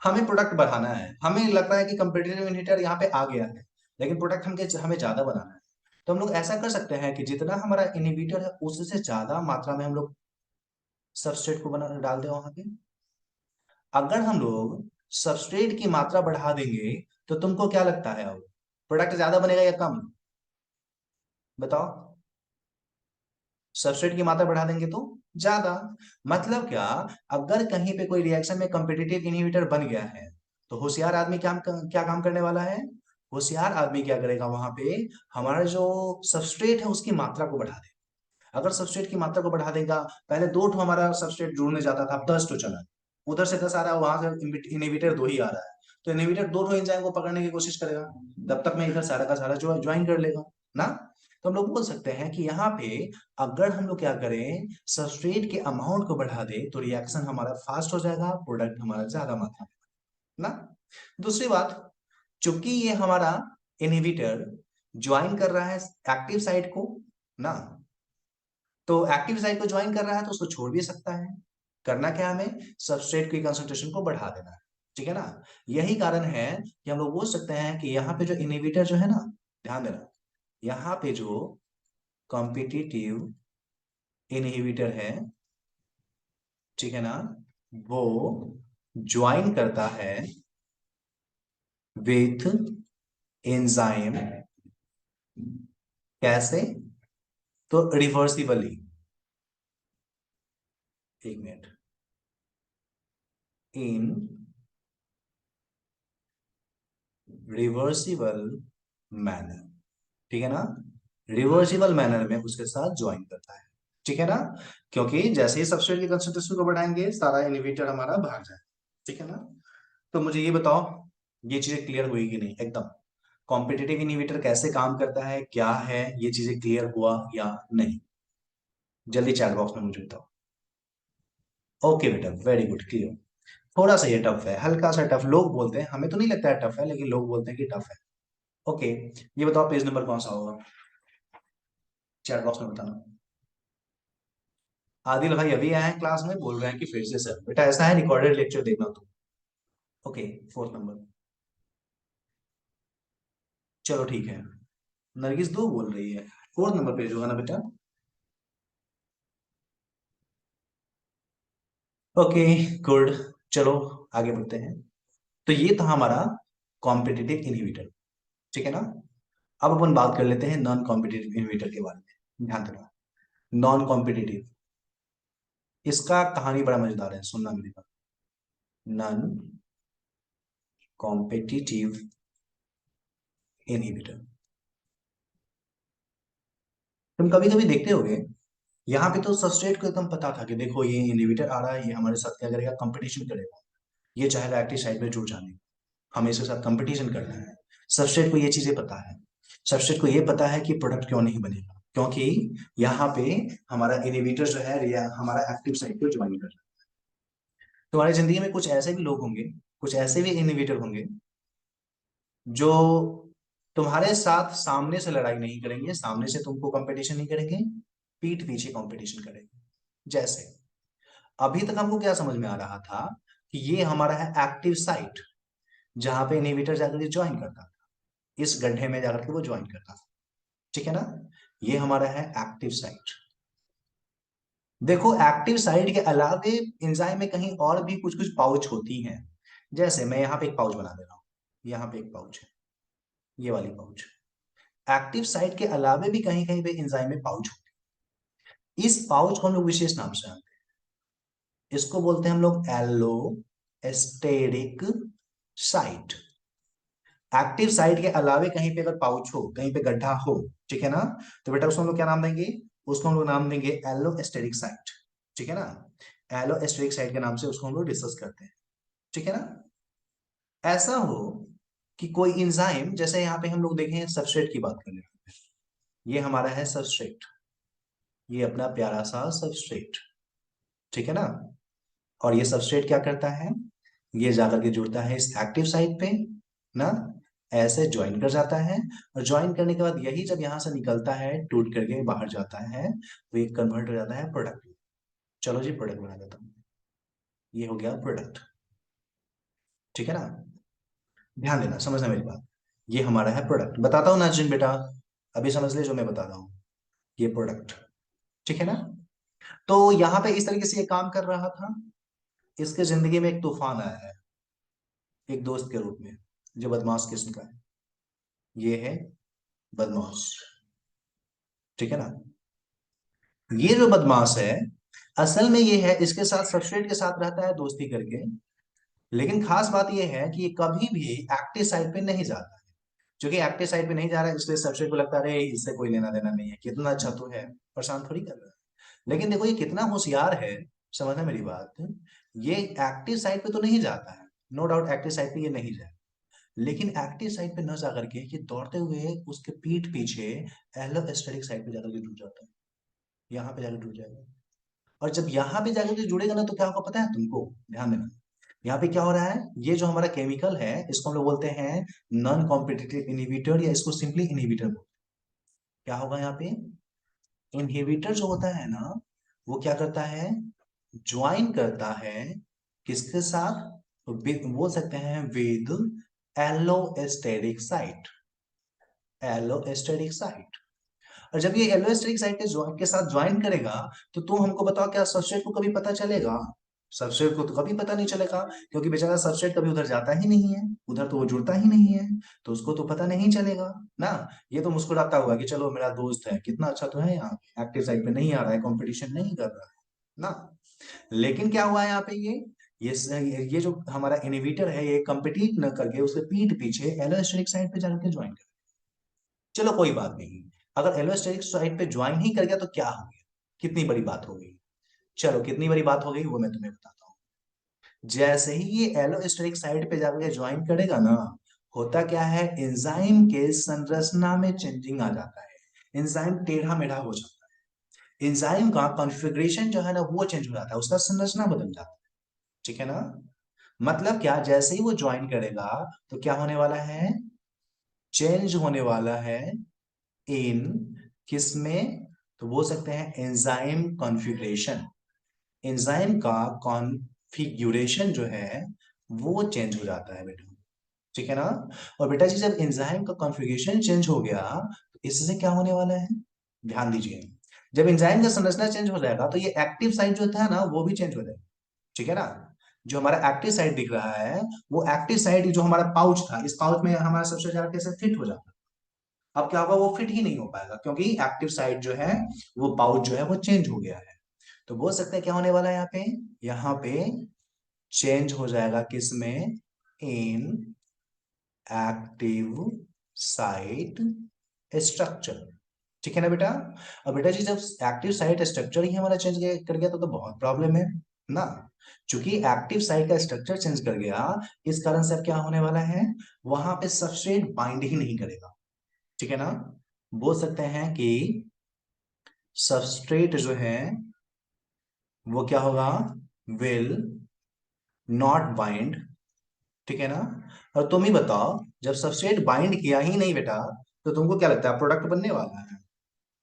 हमें प्रोडक्ट बढ़ाना है, हमें लगता है कि कॉम्पिटिटिव इनहिबिटर यहाँ पे आ गया है, लेकिन प्रोडक्ट हमें ज्यादा बनाना है। तो हम लोग ऐसा कर सकते हैं कि जितना हमारा इनहिबिटर है उससे ज्यादा मात्रा में हम लोग सबस्ट्रेट को बना डाल दें वहां पे। अगर हम लोग सबस्ट्रेट की मात्रा बढ़ा देंगे तो तुमको क्या लगता है, अब प्रोडक्ट ज्यादा बनेगा या कम, बताओ। सबस्ट्रेट की मात्रा बढ़ा देंगे तो ज्यादा। मतलब क्या, अगर कहीं पे कोई रिएक्शन में कॉम्पिटिटिव इनहिबिटर बन गया है तो होशियार आदमी क्या काम करने वाला है, होशियार आदमी क्या करेगा वहां पे, हमारा जो सबस्ट्रेट है उसकी मात्रा को बढ़ा देगा। अगर सबस्ट्रेट की मात्रा को बढ़ा देगा, पहले 2 ठो हमारा सबस्ट्रेट जुड़ने जाता था, अब 10 ठो चला, उधर से 10 आ रहा है, वहां से इनहिबिटर 2 ही आ रहा है, तो इनहिबिटर 2 ठो एंजाइम को पकड़ने की कोशिश करेगा, तब तक में इधर सारा का सारा जो ज्वाइन कर लेगा ना। तो हम लोग बोल सकते हैं कि यहाँ पे अगर हम लोग क्या करें, सबस्ट्रेट के अमाउंट को बढ़ा दे तो रिएक्शन हमारा फास्ट हो जाएगा, प्रोडक्ट हमारा ज्यादा मात्रा में ना। दूसरी बात, चूंकि ये हमारा इनहिबिटर ज्वाइन कर रहा है एक्टिव साइट को ना, तो एक्टिव साइट को ज्वाइन कर रहा है तो उसको छोड़ भी सकता है। करना क्या है, हमें सबस्ट्रेट की कंसंट्रेशन को बढ़ा देना है, ठीक है ना। यही कारण है कि हम लोग बोल सकते हैं कि यहाँ पे जो इनहिबिटर जो है ना, ध्यान देना, यहाँ पे जो कॉम्पिटिटिव इनहिबिटर है, ठीक है ना, वो ज्वाइन करता है विथ एंजाइम, कैसे, तो रिवर्सिबली, एक मिनट, इन रिवर्सिबल मैनर, ठीक है ना, रिवर्सिबल मैनर में उसके साथ ज्वाइन करता है, ठीक है ना। क्योंकि जैसे ही सबस्ट्रेट की कंसंट्रेशन को बढ़ाएंगे सारा इनहिबिटर हमारा भाग जाए, ठीक है ना। तो मुझे ये बताओ, ये चीजें क्लियर हुई कि नहीं एकदम, कॉम्पिटिटिव इनहिबिटर कैसे काम करता है, क्या है, ये चीजें क्लियर हुआ या नहीं, जल्दी चैट बॉक्स में मुझे बताओ। ओके बेटा, वेरी गुड, क्लियर। थोड़ा सा ये टफ है, हल्का सा टफ, लोग बोलते हैं, हमें तो नहीं लगता है टफ है, लेकिन लोग बोलते हैं कि टफ है। ओके, ये बताओ पेज नंबर कौन सा होगा, चैट बॉक्स में बताना। आदिल भाई अभी आए हैं क्लास में, बोल रहे हैं कि फिर से सर, बेटा ऐसा है रिकॉर्डेड लेक्चर देखना तुम। ओके, 4th नंबर, चलो ठीक है। नरगिस 2 बोल रही है, 4th नंबर पेज होगा ना बेटा। ओके, गुड, चलो आगे बढ़ते हैं। तो ये था हमारा कॉम्पिटिटिव इनहिबिटर, ठीक है ना। अब अपन बात कर लेते हैं नॉन कॉम्पिटिटिव इनहिबिटर के बारे में, ध्यान देना। नॉन कॉम्पिटिटिव, इसका कहानी बड़ा मजेदार है, सुनना मेरी बात। नॉन कॉम्पिटिटिव इनहिबिटर, तुम कभी कभी देखते होगे, यहाँ पे तो सबस्ट्रेट को एकदम पता था कि देखो ये इनहिबिटर आ रहा है, ये हमारे साथ क्या करेगा, कंपटीशन करेगा, ये चाहेगा एक्टिव साइट में जुड़ जाने, हमें इसके साथ कंपटीशन करना है। सबस्ट्रेट को ये चीजें पता है, सबस्ट्रेट को ये पता है कि प्रोडक्ट क्यों नहीं बनेगा, क्योंकि यहाँ पे हमारा इनहिबिटर जो है हमारा एक्टिव साइट को ज्वाइन कर रहा है। तुम्हारी जिंदगी में कुछ ऐसे भी लोग होंगे, कुछ ऐसे भी इनहिबिटर होंगे जो तुम्हारे साथ सामने से लड़ाई नहीं करेंगे, सामने से तुमको कंपटीशन नहीं करेंगे, पीठ पीछे कंपटीशन करेंगे। जैसे अभी तक हमको क्या समझ में आ रहा था कि ये हमारा है एक्टिव साइट, जहां पे इनहिबिटर जाकर के ज्वाइन करता था, इस गड्ढे में जाकर के वो ज्वाइन करता था, ठीक है ना। ये हमारा है एक्टिव साइट। देखो एक्टिव साइट के अलावे एंजाइम में कहीं और भी कुछ कुछ पाउच होती हैं। जैसे मैं यहाँ पे एक पाउच बना दे रहा हूँ, यहाँ पे एक पाउच है, ये वाली पाउच। एक्टिव साइट के अलावे भी कहीं कहीं पे एंजाइम में पाउच होती है। इस पाउच को हम लोग विशेष नाम से जानते हैं, इसको बोलते हैं हम लोग एलोस्टेरिक साइट। एक्टिव साइट के अलावे कहीं पे अगर पाउच हो, कहीं पे गड्ढा हो, ठीक है ना, तो बेटा उसको हम लोग क्या नाम देंगे? उसको हम लोग नाम देंगे एलोस्टेरिक साइट। ठीक है ना, एलोस्टेरिक साइट के नाम से उसको हम लोग डिस्कस करते हैं। ठीक है ना। ऐसा हो कि कोई इंजाइम, जैसे यहाँ पे हम लोग देखें सबस्ट्रेट की बात कर रहे हैं, ये हमारा है सबस्ट्रेट, ये अपना प्यारा सा सबस्ट्रेट। ठीक है ना। और ये सबस्ट्रेट क्या करता है? ये जाकर के जुड़ता है इस एक्टिव साइट पे ना, ऐसे ज्वाइन कर जाता है। और ज्वाइन करने के बाद यही जब यहां से निकलता है टूट करके बाहर जाता है, तो ये कन्वर्ट हो जाता है प्रोडक्ट। चलो जी प्रोडक्ट बना देता हूं, ये हो गया प्रोडक्ट। ठीक है ना। ध्यान देना, समझना मेरी बात। ये हमारा है प्रोडक्ट, बताता हूँ नाज़रीन बेटा, अभी समझ ले जो मैं बता रहा हूँ। ये प्रोडक्ट, ठीक है ना। तो यहाँ पे इस तरीके से ये काम कर रहा था। इसके जिंदगी में एक तूफान आया है, एक दोस्त के रूप में, जो बदमाश किस्म का है। ये है बदमाश। ठीक है ना। ये जो बदमाश है, असल में ये है, इसके साथ सबस्ट्रेट के साथ रहता है दोस्ती करके। लेकिन खास बात ये है कि ये कभी भी एक्टिव साइट पे नहीं जाता है। क्योंकि एक्टिव साइट पे नहीं जा रहा है, इसलिए सबस्ट्रेट को लगता है इससे कोई लेना देना नहीं है, कितना अच्छा तो है, परेशान थोड़ी कर रहा है। लेकिन देखो ये कितना होशियार है, समझना मेरी बात। ये एक्टिव साइट पे तो नहीं जाता है, नो डाउट एक्टिव साइट पे ये नहीं जाए, लेकिन एक्टिव साइट पे न जाकर के ये दौड़ते हुए उसके पीठ पीछे एलोस्टेरिक साइट पे जाकर के जुड़ जाता है। यहाँ पे जाकर जुड़ जाएगा। और जब यहाँ पे जाकर के जुड़ेगा ना, तो क्या होगा पता है तुमको? ध्यान देना, यहाँ पे क्या हो रहा है, ये जो हमारा केमिकल है इसको हम लोग बोलते हैं नॉन कॉम्पिटिटिव इनहिबिटर, या इसको सिंपली इनहिबिटर बोलते हैं। क्या होगा यहाँ पे? इनहिबिटर जो होता है ना, वो क्या करता है? ज्वाइन करता है किसके साथ? बोल सकते हैं with allosteric site. Allosteric site. और जब ये एलोस्टेरिक साइट के साथ ज्वाइन करेगा, तो तुम हमको बताओ, क्या सबस्ट्रेट को कभी पता चलेगा? सबस्ट्रेट को तो कभी पता नहीं चलेगा, क्योंकि बेचारा सबस्ट्रेट कभी उधर जाता ही नहीं है, उधर तो वो जुड़ता ही नहीं है, तो उसको तो पता नहीं चलेगा ना। ये तो मुस्कुराता हुआ कि चलो मेरा दोस्त है, कितना अच्छा तो है, यहाँ एक्टिव साइट पे नहीं आ रहा है, कंपटीशन नहीं कर रहा है ना। लेकिन क्या हुआ है यहाँ पे, ये जो हमारा इनहिबिटर है, ये कंपीट न करके उसके पीठ पीछे एलोस्टेरिक साइट पे जाकर ज्वाइन कर। चलो कोई बात नहीं, अगर एलोस्टेरिक साइट पे ज्वाइन ही कर गया तो क्या हो गया, कितनी बड़ी बात हो गई। चलो कितनी बड़ी बात हो गई वो मैं तुम्हें बताता हूँ। जैसे ही ये एलोस्टेरिक साइट पे जाकर ज्वाइन करेगा ना, होता क्या है, एंजाइम के संरचना में चेंजिंग आ जाता है, एंजाइम टेढ़ा मेढ़ा हो जाता है, एंजाइम का कॉन्फ़िगरेशन जो है ना वो चेंज हो जाता है, उसका संरचना बदल जाता है। ठीक है ना। मतलब क्या, जैसे ही वो ज्वाइन करेगा तो क्या होने वाला है? चेंज होने वाला है इन किसमें? तो बोल सकते हैं एंजाइम कॉन्फ़िगरेशन। एंजाइम का कॉन्फ़िगरेशन जो है वो चेंज हो जाता है बेटा। ठीक है ना। और बेटा जी जब एंजाइम का कॉन्फ़िगरेशन चेंज हो गया, तो इससे क्या होने वाला है? ध्यान दीजिए, जब एंजाइम का संरचना चेंज हो जाएगा, तो ये एक्टिव साइट जो था ना वो भी चेंज हो जाएगा। ठीक है ना। जो हमारा एक्टिव साइट दिख रहा है, वो एक्टिव साइट जो हमारा पाउच था, इस पाउच में हमारा सबसे ज्यादा कैसे फिट हो जाता है। अब क्या होगा, वो फिट ही नहीं हो पाएगा, क्योंकि एक्टिव साइट जो है, वो पाउच जो है वो चेंज हो गया है। तो बोल सकते हैं क्या होने वाला है यहाँ पे? यहाँ पे चेंज हो जाएगा किसमें? इन एक्टिव साइट स्ट्रक्चर। ठीक है ना बेटा। अब बेटा जी जब एक्टिव साइट स्ट्रक्चर ही हमारा चेंज कर गया, तो बहुत प्रॉब्लम है ना। क्योंकि एक्टिव साइट का स्ट्रक्चर चेंज कर गया, इस कारण से अब क्या होने वाला है, वहां पे सबस्ट्रेट बाइंड ही नहीं करेगा। ठीक है ना। बोल सकते हैं कि सबस्ट्रेट जो है वो क्या होगा, विल नॉट बाइंड। ठीक है ना। और तुम ही बताओ, जब सबस्ट्रेट बाइंड किया ही नहीं बेटा, तो तुमको क्या लगता है प्रोडक्ट बनने वाला है?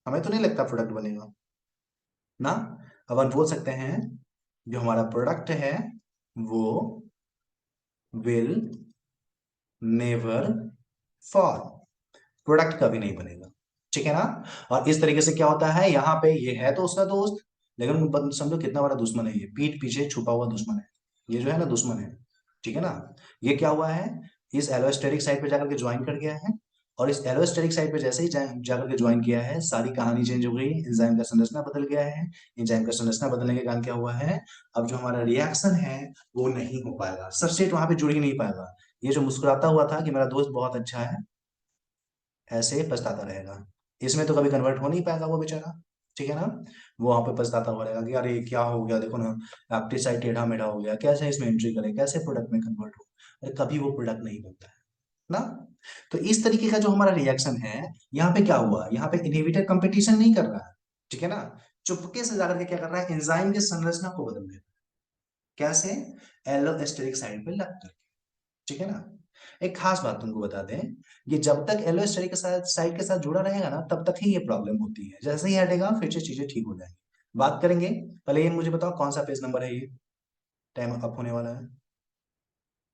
हमें तो नहीं लगता प्रोडक्ट बनेगा ना। अब हम बोल सकते हैं जो हमारा प्रोडक्ट है वो विल नेवर फॉर्म, प्रोडक्ट कभी नहीं बनेगा। ठीक है ना। और इस तरीके से क्या होता है, यहाँ पे ये है तो उसका दोस्त, लेकिन समझो कितना बड़ा दुश्मन है, ये पीठ पीछे छुपा हुआ दुश्मन है, ये जो है ना दुश्मन है। ठीक है ना। ये क्या हुआ है, इस एलोस्टेरिक साइड पे जाकर के ज्वाइन कर गया है, और इस एलोस्टेरिक साइड पे जैसे ही जाकर के ज्वाइन किया है, सारी कहानी चेंज हो गई, एंजाइम का संरचना बदल गया है। एंजाइम का संरचना बदलने के कारण क्या हुआ है, अब जो हमारा रिएक्शन है वो नहीं हो पाएगा, सबस्ट्रेट वहां पे जुड़ ही नहीं पाएगा। ये जो मुस्कुराता हुआ था कि मेरा दोस्त बहुत अच्छा है, ऐसे पछताता रहेगा। इसमें तो कभी कन्वर्ट हो नहीं पाएगा वो बेचारा। ठीक है ना। वो वहां पे पछताता हुआ रहेगा कि अरे क्या हो गया, देखो ना एक्टिव साइट टेढ़ा मेढ़ा हो गया, कैसे इसमें एंट्री करें, कैसे प्रोडक्ट में कन्वर्ट हो। अरे कभी वो प्रोडक्ट नहीं बनता है ना। तो इस तरीके का जो हमारा रिएक्शन है, यहाँ पे क्या हुआ, यहाँ पे इनहिबिटर कंपटीशन नहीं कर रहा है। ठीक है ना। चुपके से जाकर के क्या कर रहा है, एंजाइम की संरचना को बदल दे रहा है। कैसे, एलोस्टेरिक साइड पे लग करके। ठीक है ना। एक खास बात तुमको बता दें, ये जब तक एलोस्टेरिक के साथ साइड के साथ जुड़ा रहेगा ना, तब तक ही ये प्रॉब्लम होती है, जैसे ही हटेगा फिर से चीजें ठीक हो जाएंगी। बात करेंगे। पहले ये मुझे बताओ कौन सा पेज नंबर है ये, टाइम अप होने वाला है,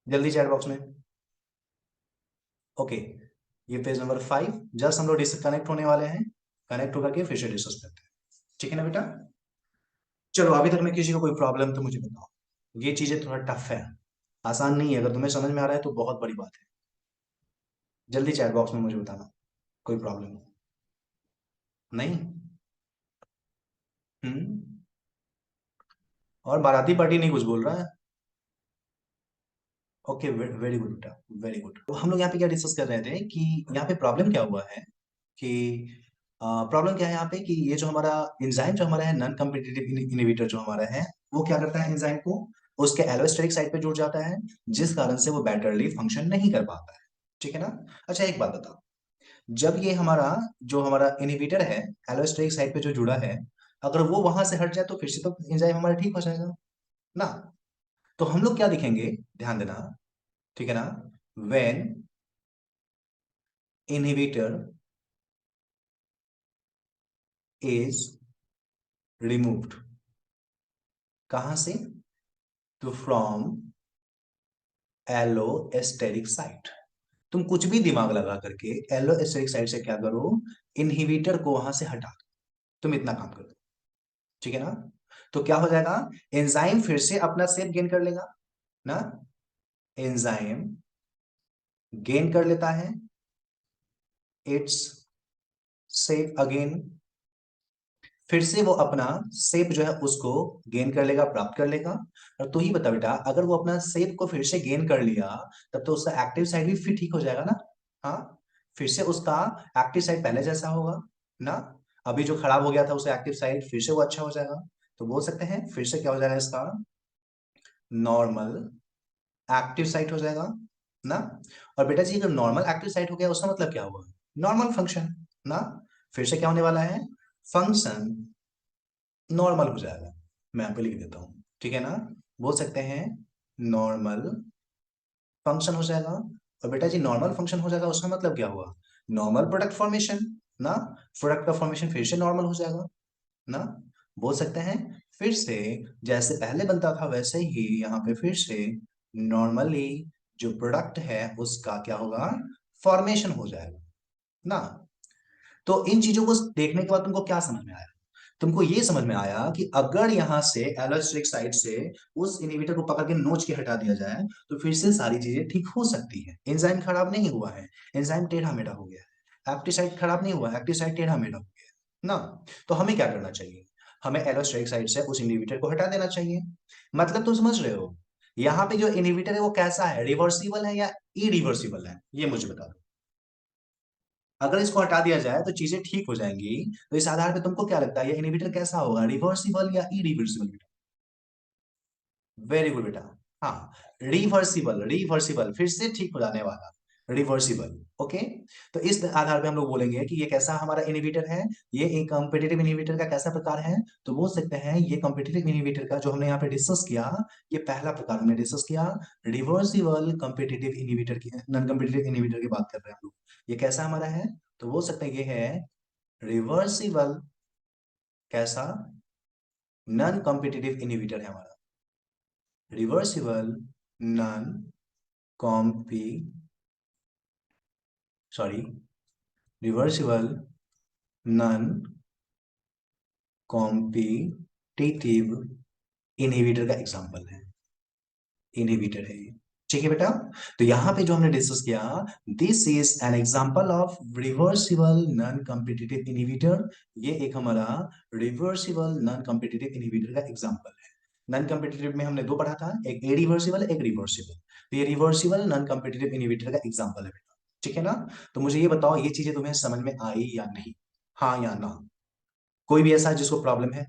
जल्दी चैट बॉक्स में। ओके, ये पेज नंबर 5, जस्ट हम लोग डिस्कनेक्ट होने वाले हैं, कनेक्ट होकर के फिर से डिस्कस करते हैं। ठीक है ना बेटा। चलो, अभी तक में किसी को कोई प्रॉब्लम तो मुझे बताओ। ये चीजें थोड़ा टफ है, आसान नहीं है, अगर तुम्हें समझ में आ रहा है तो बहुत बड़ी बात है। जल्दी चैट बॉक्स में मुझे बताना, कोई प्रॉब्लम नहीं। हम्म। और बाराती पार्टी नहीं कुछ बोल रहा है। ओके, वेरी गुड बेटा, वेरी गुड। तो हम लोग यहाँ पे क्या डिस्कस कर रहे थे कि यहाँ पे प्रॉब्लम क्या हुआ है, कि प्रॉब्लम क्या है यहाँ पे कि ये जो हमारा एंजाइम जो हमारा है, नॉन कॉम्पिटिटिव इनहिबिटर जो हमारा है, वो क्या करता है एंजाइम को उसके एलोस्टेरिक साइड पे जुड़ जाता है, जिस कारण से वो बेटरली फंक्शन नहीं कर पाता है। ठीक है ना। अच्छा एक बात बताओ, जब ये हमारा जो हमारा इनहिबिटर है एलोस्टेरिक साइड पे जो जुड़ा है, अगर वो वहां से हट जाए तो फिर से तो एंजाइम हमारा ठीक हो जाएगा ना। तो हम लोग क्या दिखेंगे, ध्यान देना। ठीक है ना। व्हेन इनहिबिटर इज रिमूव्ड, कहां से, तो फ्रॉम एलोस्टेरिक साइट। तुम कुछ भी दिमाग लगा करके एलोस्टेरिक साइट से क्या करो, इनहिबिटर को वहां से हटा दो, तुम इतना काम कर दो। ठीक है ना। तो क्या हो जाएगा, एंजाइम फिर से अपना शेप गेन कर लेगा ना, एंजाइम गेन कर लेता है इट्स शेप अगेन, फिर से वो अपना शेप जो है उसको गेन कर लेगा, प्राप्त कर लेगा। और तू ही बता बेटा, अगर वो अपना शेप को फिर से गेन कर लिया, तब तो उसका एक्टिव साइड भी फिर ठीक हो जाएगा ना। हाँ, फिर से उसका एक्टिव साइड पहले जैसा होगा ना। अभी जो खराब हो गया था उसका एक्टिव साइड फिर से वो अच्छा हो जाएगा। तो बोल सकते हैं फिर से क्या हो जाएगा इसका, नॉर्मल एक्टिव साइट हो जाएगा ना। और बेटा जी अगर नॉर्मल एक्टिव साइट हो गया उसका मतलब क्या हुआ, नॉर्मल फंक्शन ना। फिर से क्या होने वाला है, फंक्शन नॉर्मल हो जाएगा। मैं यहाँ पे लिख देता हूँ, ठीक है ना। बोल सकते हैं नॉर्मल फंक्शन हो जाएगा। और बेटा जी नॉर्मल फंक्शन हो जाएगा उसका मतलब क्या हुआ, नॉर्मल प्रोडक्ट फॉर्मेशन ना। प्रोडक्ट का फॉर्मेशन फिर से नॉर्मल हो जाएगा ना। बोल सकते हैं फिर से जैसे पहले बनता था वैसे ही यहाँ पे फिर से नॉर्मली जो प्रोडक्ट है उसका क्या होगा, फॉर्मेशन हो जाएगा ना। तो इन चीजों को देखने के बाद तुमको क्या समझ में आया, तुमको ये समझ में आया कि अगर यहां से एलोस्टेरिक साइड से उस इनहिबिटर को पकड़ के नोच के हटा दिया जाए, तो फिर से सारी चीजें ठीक हो सकती है। एंजाइम खराब नहीं हुआ है, एंजाइम टेढ़ा मेढ़ा हो गया है। एक्टिव साइड खराब नहीं हुआ है, एक्टिव साइड टेढ़ा मेढ़ा हो गया है ना। तो हमें क्या करना चाहिए, हमें एलोस्टेरिक साइड से उस इनहिबिटर को हटा देना चाहिए। मतलब तुम समझ रहे हो, यहाँ पे जो इनहिबिटर है वो कैसा है, रिवर्सिबल है या इरिवर्सिबल है, ये मुझे बता दो। अगर इसको हटा दिया जाए तो चीजें ठीक हो जाएंगी, तो इस आधार पे तुमको क्या लगता है ये इनहिबिटर कैसा होगा, रिवर्सिबल या इरिवर्सिबल। वेरी गुड बेटा। हाँ, रिवर्सिबल, रिवर्सिबल फिर से ठीक हो जाने वाला, रिवर्सिबल। ओके। तो इस आधार पे हम लोग बोलेंगे कि ये कैसा हमारा इनहिबिटर है, ये एक कॉम्पिटिटिव इनहिबिटर का कैसा प्रकार है। तो बोल सकते हैं ये कॉम्पिटिटिव इनहिबिटर का जो हमने यहाँ पे डिस्कस किया, ये पहला प्रकार हमने डिस्कस किया, रिवर्सिबल कॉम्पिटिटिव इनहिबिटर की, नॉन कॉम्पिटिटिव इनहिबिटर की बात कर रहे हैं हम लोग। ये कैसा हमारा है, तो बोल सकते हैं ये है रिवर्सिबल, कैसा, नॉन कॉम्पिटिटिव इनहिबिटर है हमारा, reversible non compe, sorry, reversible non competitive inhibitor का एग्जांपल है, इनहिबिटर है ये। ठीक है बेटा। तो यहां पे जो हमने डिस्कस किया, this is an example of reversible non competitive inhibitor. ये एक हमारा रिवर्सिबल नॉन कॉम्पिटिटिव इनहिबिटर का एग्जांपल है। नॉन कॉम्पिटिटिव में हमने दो पढ़ा था, एक ए रिवर्सिबल, एक रिवर्सिबल। तो ये रिवर्सिबल नॉन कॉम्पिटिटिव इनहिबिटर का एग्जांपल है बेटा। ठीक है ना। तो मुझे ये बताओ, ये चीजें तुम्हें समझ में आई या नहीं, हाँ या ना। कोई भी ऐसा जिसको प्रॉब्लम है,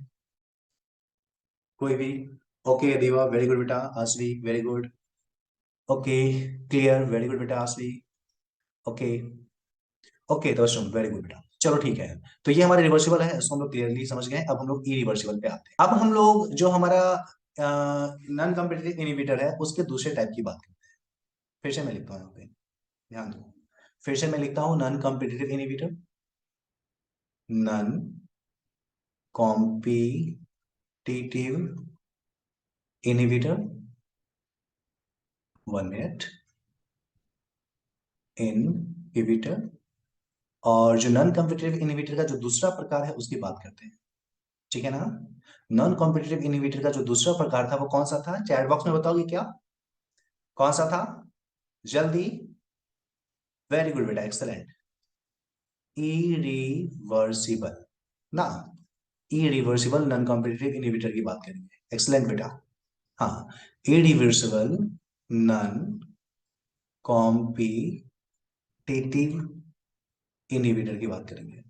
कोई भी? ओके देवा, वेरी गुड बेटा। Aasvi, very good. Okay, clear, very good बेटा आसवी। ओके। ओके तो शुभ, वेरी गुड बेटा। चलो ठीक है। तो ये हमारे रिवर्सिबल है, इसको हम लोग क्लियरली समझ गए। अब हम लोग इरिवर्सिबल पे आते हैं। अब हम लोग जो हमारा नॉन कॉम्पिटिटिव इनहिबिटर है, उसके दूसरे टाइप की बात करते हैं। फिर से मैं लिखता हूँ यहाँ पे, ध्यान दो। फिर से मैं लिखता हूँ non competitive inhibitor, non competitive inhibitor. 1 minute. Inhibitor. और जो नॉन कॉम्पिटिटिव इनहिबिटर का जो दूसरा प्रकार है, उसकी बात करते हैं। ठीक है ना। नॉन कॉम्पिटिटिव इनहिबिटर का जो दूसरा प्रकार था, वो कौन सा था? चैट बॉक्स में बताओगे क्या, कौन सा था? जल्दी। वेरी गुड बेटा, एक्सलेंट। इरिवर्सिबल ना, इरिवर्सिबल नॉन कॉम्पिटिटिव इनहिबिटर की बात करेंगे। एक्सलेंट बेटा। हाँ, इरिवर्सिबल नॉन कॉम्पिटिटिव इनहिबिटर की बात करेंगे।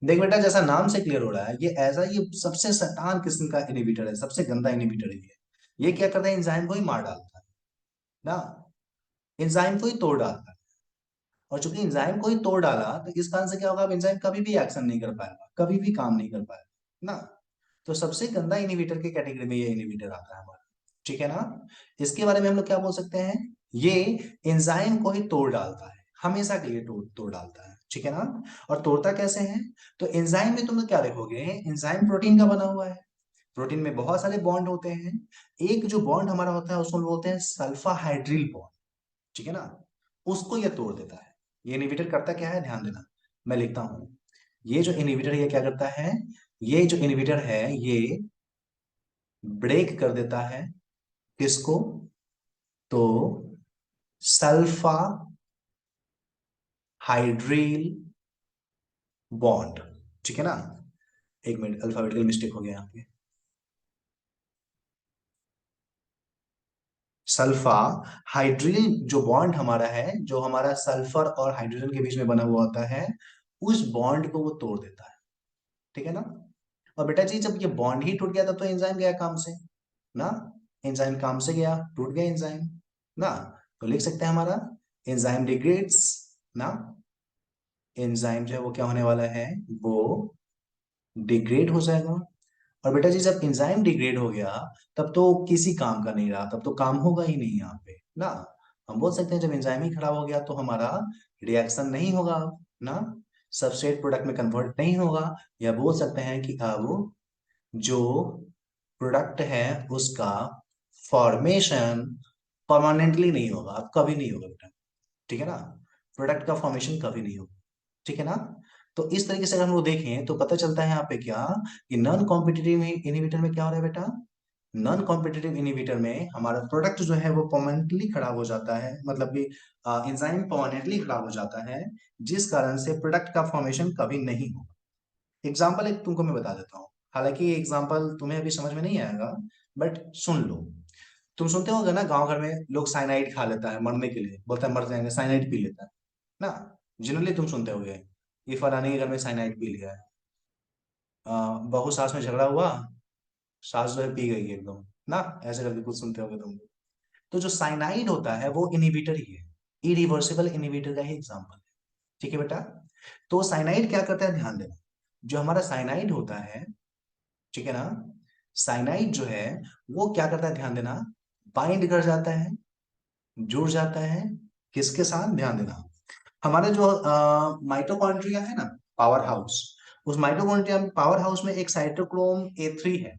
देख बेटा, जैसा नाम से क्लियर हो रहा है, ये ऐसा, ये सबसे शैतान किस्म का इनहिबिटर है, सबसे गंदा इनहिबिटर है ये क्या करता है? एंजाइम को ही मार डालता है ना, एंजाइम को ही तोड़ डालता है। और चूंकि एंजाइम को ही तोड़ डाला, तो इस कारण से क्या होगा? अब एंजाइम कभी भी एक्शन नहीं कर पाएगा, कभी भी काम नहीं कर पाएगा ना। तो सबसे गंदा इनहिबिटर की कैटेगरी में ये इनहिबिटर आता है हमारा। ठीक है ना। इसके बारे में हम लोग क्या बोल सकते हैं? ये एंजाइम को ही तोड़ डालता है, हमेशा के लिए तोड़ तोड़ डालता है। ठीक है ना। और तोड़ता कैसे है? तो एंजाइम में तुम लोग क्या देखोगे, एंजाइम प्रोटीन का बना हुआ है। प्रोटीन में बहुत सारे बॉन्ड होते हैं। एक जो बॉन्ड हमारा होता है, उसको बोलते हैं सल्फा हाइड्रिल बॉन्ड। ठीक है ना। उसको ये तोड़ देता है। ये इनहिबिटर करता क्या है, ध्यान देना। मैं लिखता हूं, ये जो इनहिबिटर ये क्या करता है, ये जो इनहिबिटर है, ये ब्रेक कर देता है किसको? तो सल्फा हाइड्रिल बॉन्ड। ठीक है ना। एक मिनट, अल्फाबेटिकल मिस्टेक हो गया यहाँ पे। सल्फा हाइड्रिल जो बॉन्ड हमारा है, जो हमारा सल्फर और हाइड्रोजन के बीच में बना हुआ होता है, उस बॉन्ड को वो तोड़ देता है। ठीक है ना। और बेटा जी, जब ये बॉन्ड ही टूट गया था, तो एंजाइम गया काम से ना, एंजाइम काम से गया, टूट गया एंजाइम ना। तो लिख सकते हैं हमारा एंजाइम डिग्रेड्स ना, एंजाइम जो है वो क्या होने वाला है, वो डिग्रेड हो जाएगा। और बेटा जी, जब एंजाइम डिग्रेड हो गया, तब तो किसी काम का नहीं रहा, तब तो काम होगा ही नहीं यहाँ पे ना। हम बोल सकते हैं जब एंजाइम ही खराब हो गया, तो हमारा रिएक्शन नहीं होगा ना, सबस्ट्रेट प्रोडक्ट में कन्वर्ट नहीं होगा। या बोल सकते हैं कि अब जो प्रोडक्ट है, उसका फॉर्मेशन परमानेंटली नहीं होगा, अब कभी नहीं होगा बेटा। ठीक है ना। प्रोडक्ट का फॉर्मेशन कभी नहीं होगा। ठीक है ना। तो इस तरीके से अगर हम लोग देखें, तो पता चलता है यहाँ पे क्या, कि नॉन कॉम्पिटिटिव इनहिबिटर में क्या हो रहा है बेटा, नॉन कॉम्पिटिटिव इनहिबिटर में हमारा प्रोडक्ट जो है वो परमानेंटली खराब हो जाता है, मतलब कि एंजाइम परमानेंटली खराब हो जाता है, जिस कारण से प्रोडक्ट का फॉर्मेशन कभी नहीं होगा। एग्जाम्पल एक तुमको मैं बता देता हूँ, हालांकि ये एग्जाम्पल तुम्हें अभी समझ में नहीं आएगा, बट सुन लो। तुम सुनते होगे ना, गांव घर में लोग साइनाइड खा लेता है मरने के लिए, बोलता है मर जाएंगे, साइनाइड पी लेता है ना। जनरली तुम सुनते होगे, ये फलाने के घर में साइनाइड पी लिया है, बहू सास में झगड़ा हुआ, सास जो है पी गई एकदम ना, ऐसे करके कुछ सुनते होगे तुम। तो जो साइनाइड होता है, वो इनहिबिटर ही है, इरिवर्सिबल इनहिबिटर का ही एग्जाम्पल है। ठीक है बेटा। तो साइनाइड क्या करता है, ध्यान देना। जो हमारा साइनाइड होता है, ठीक है ना, साइनाइड जो है वो क्या करता है, ध्यान देना, बाइंड कर जाता है, जुड़ जाता है, किसके साथ, ध्यान देना। हमारा जो माइटोकॉन्ड्रिया है ना, पावर हाउस, उस माइटोकॉन्ड्रिया पावर हाउस में एक साइटोक्रोम ए 3 है।